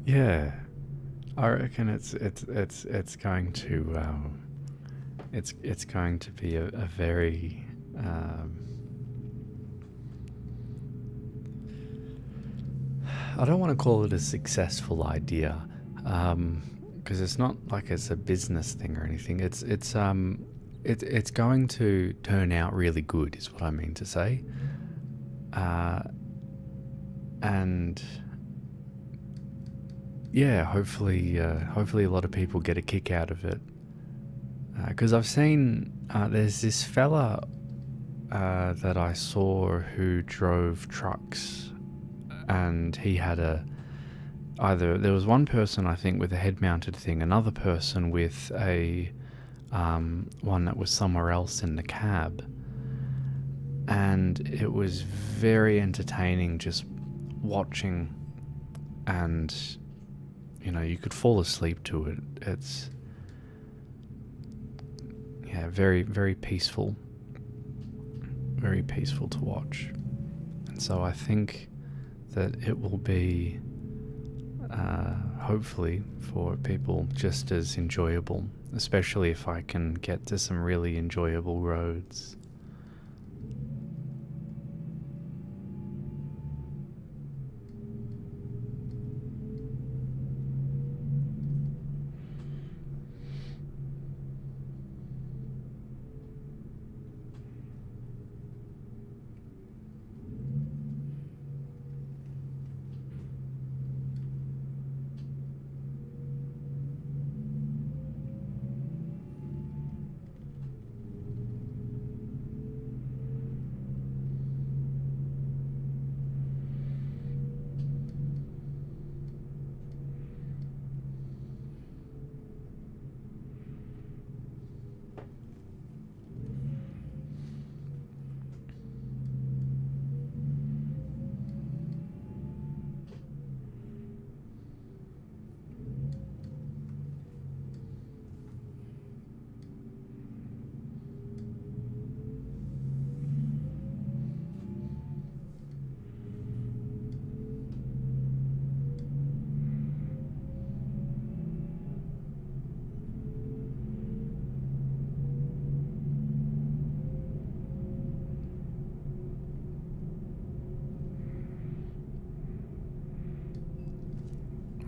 Yeah, I reckon it's going to it's going to be a very I don't want to call it a successful idea, because it's not like it's a business thing or anything. It's going to turn out really good, is what I mean to say. And yeah, hopefully a lot of people get a kick out of it. Because I've seen there's this fella that I saw who drove trucks, and he had there was one person, I think, with a head-mounted thing, another person with a one that was somewhere else in the cab, and it was very entertaining just watching, and you know, you could fall asleep to it. It's very, very peaceful to watch. And so I think that it will be hopefully for people just as enjoyable, especially if I can get to some really enjoyable roads.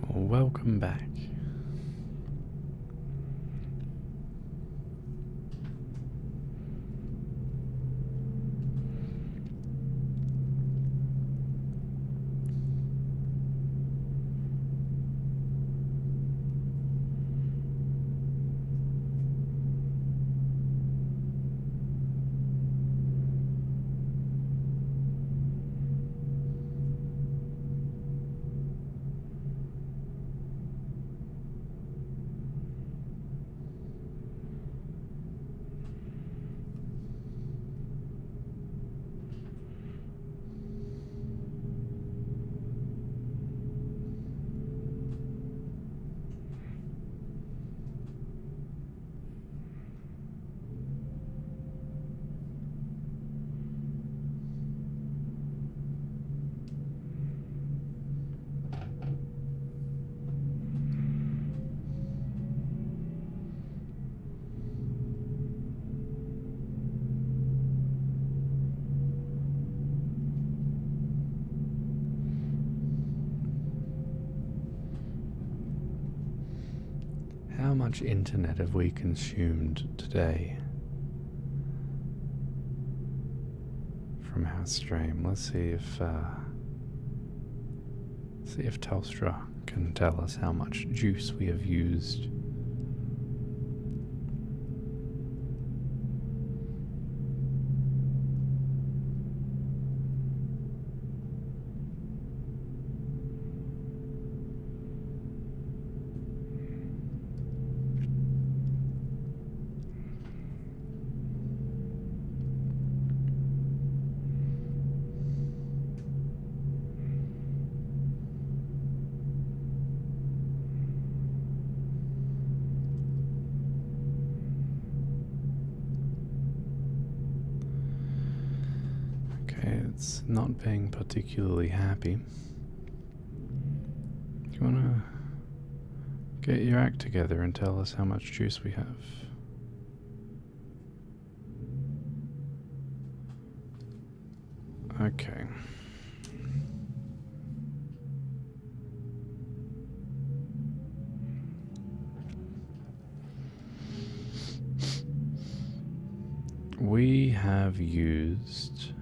Welcome back. How much internet have we consumed today from our stream? Let's see if Telstra can tell us how much juice we have used. It's not being particularly happy. Do you wanna Get your act together and tell us how much juice we have. Okay. We have used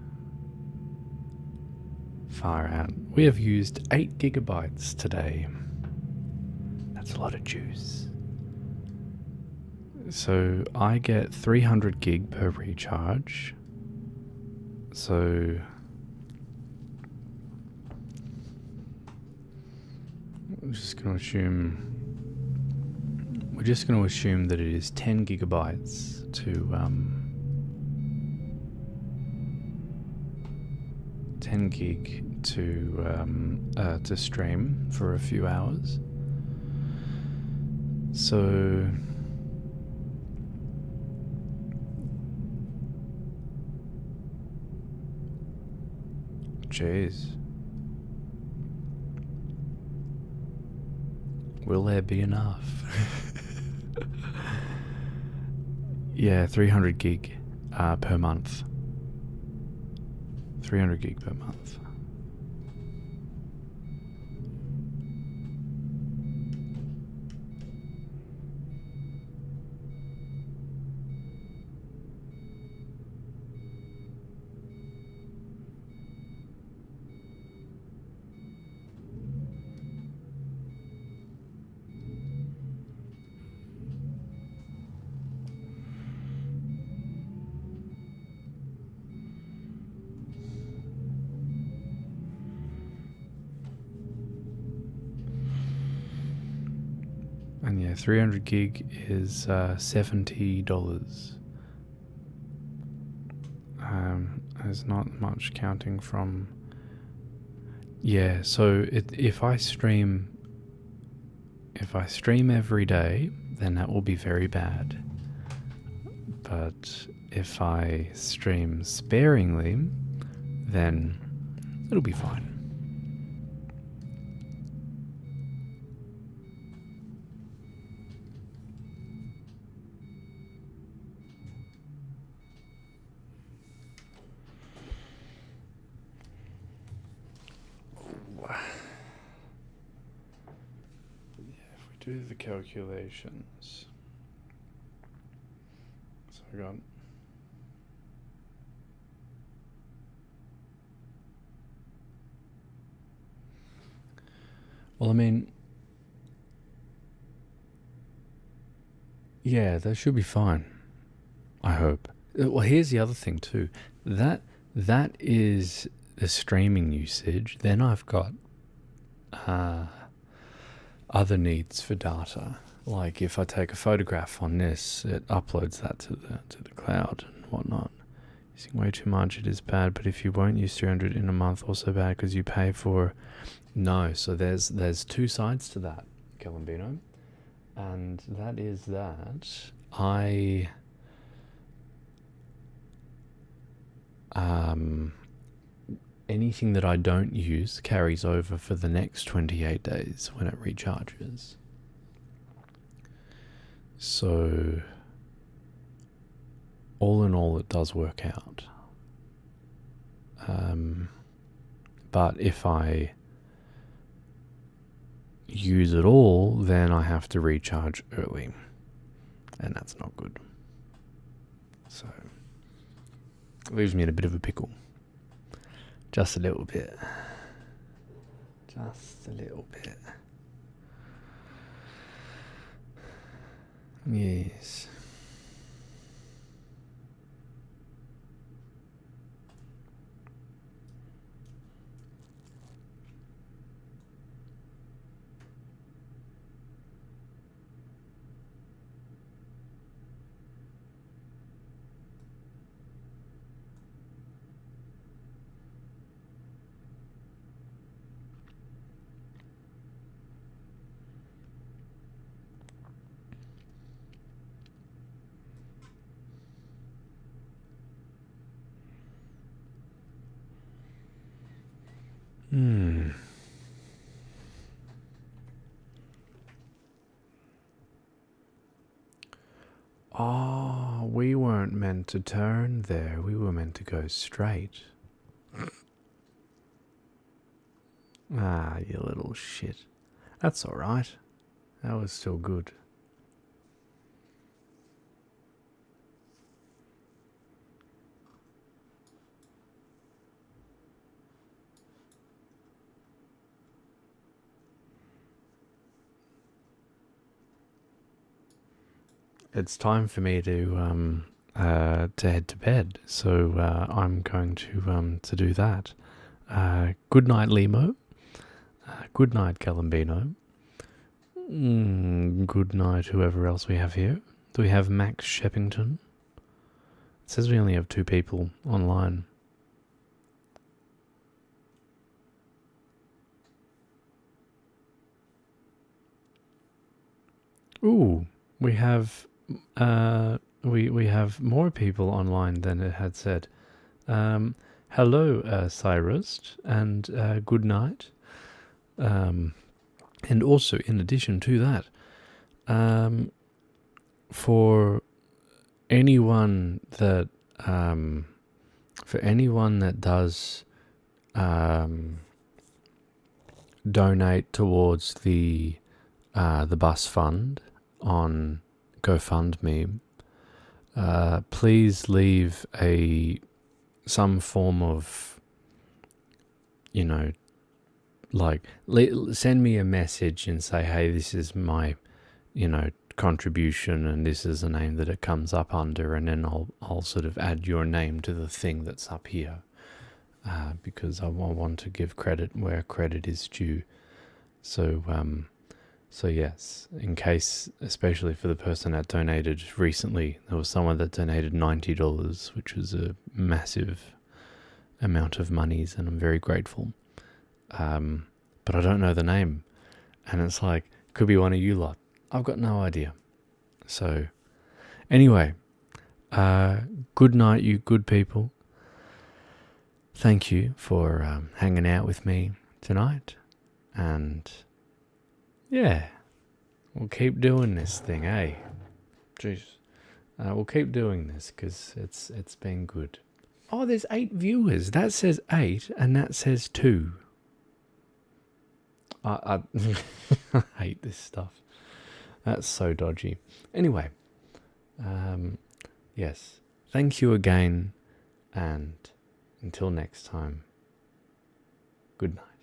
far out. We have used 8 gigabytes today. That's a lot of juice. So I get 300 gig per recharge. So we're just going to assume that it is 10 gigabytes to 10 gig to stream for a few hours. So jeez. Will there be enough? Yeah, 300 gig per month. 300 gig per month. And yeah, 300 gig is $70. There's not much counting from. Yeah, so if I stream every day, then that will be very bad. But if I stream sparingly, then it'll be fine. Do the calculations. So I got well, I mean, yeah, that should be fine. I hope. Well, here's the other thing too. That is the streaming usage. Then I've got other needs for data, like if I take a photograph on this, it uploads that to the cloud and whatnot. Using way too much, it is bad. But if you won't use 300 in a month, also bad because you pay for. No, so there's two sides to that, Calambino, and that is that anything that I don't use carries over for the next 28 days when it recharges. So, all in all, it does work out. But if I use it all, then I have to recharge early. And that's not good. So, it leaves me in a bit of a pickle. Just a little bit. Just a little bit. Yes. Oh, we weren't meant to turn there. We were meant to go straight. Ah, you little shit. That's alright. That was still good. It's time for me to head to bed, so I'm going to do that. Good night, Limo. Good night, Galambino. Good night, whoever else we have here. Do we have Max Shepington? It says we only have 2 people online. Ooh, we have we have more people online than it had said. Hello, Cyrus, and good night. And also, in addition to that, for anyone that does donate towards the bus fund on GoFundMe, please leave some form of, send me a message and say, hey, this is my, contribution, and this is the name that it comes up under, and then I'll sort of add your name to the thing that's up here, because I want to give credit where credit is due. So yes, in case, especially for the person that donated recently, there was someone that donated $90, which was a massive amount of monies, and I'm very grateful. But I don't know the name, and it's like, could be one of you lot. I've got no idea. So, anyway, good night, you good people. Thank you for hanging out with me tonight, and yeah, we'll keep doing this thing, eh? Jeez. We'll keep doing this because it's been good. Oh, there's 8 viewers. That says 8 and that says 2. I hate this stuff. That's so dodgy. Anyway, yes. Thank you again, and until next time, good night.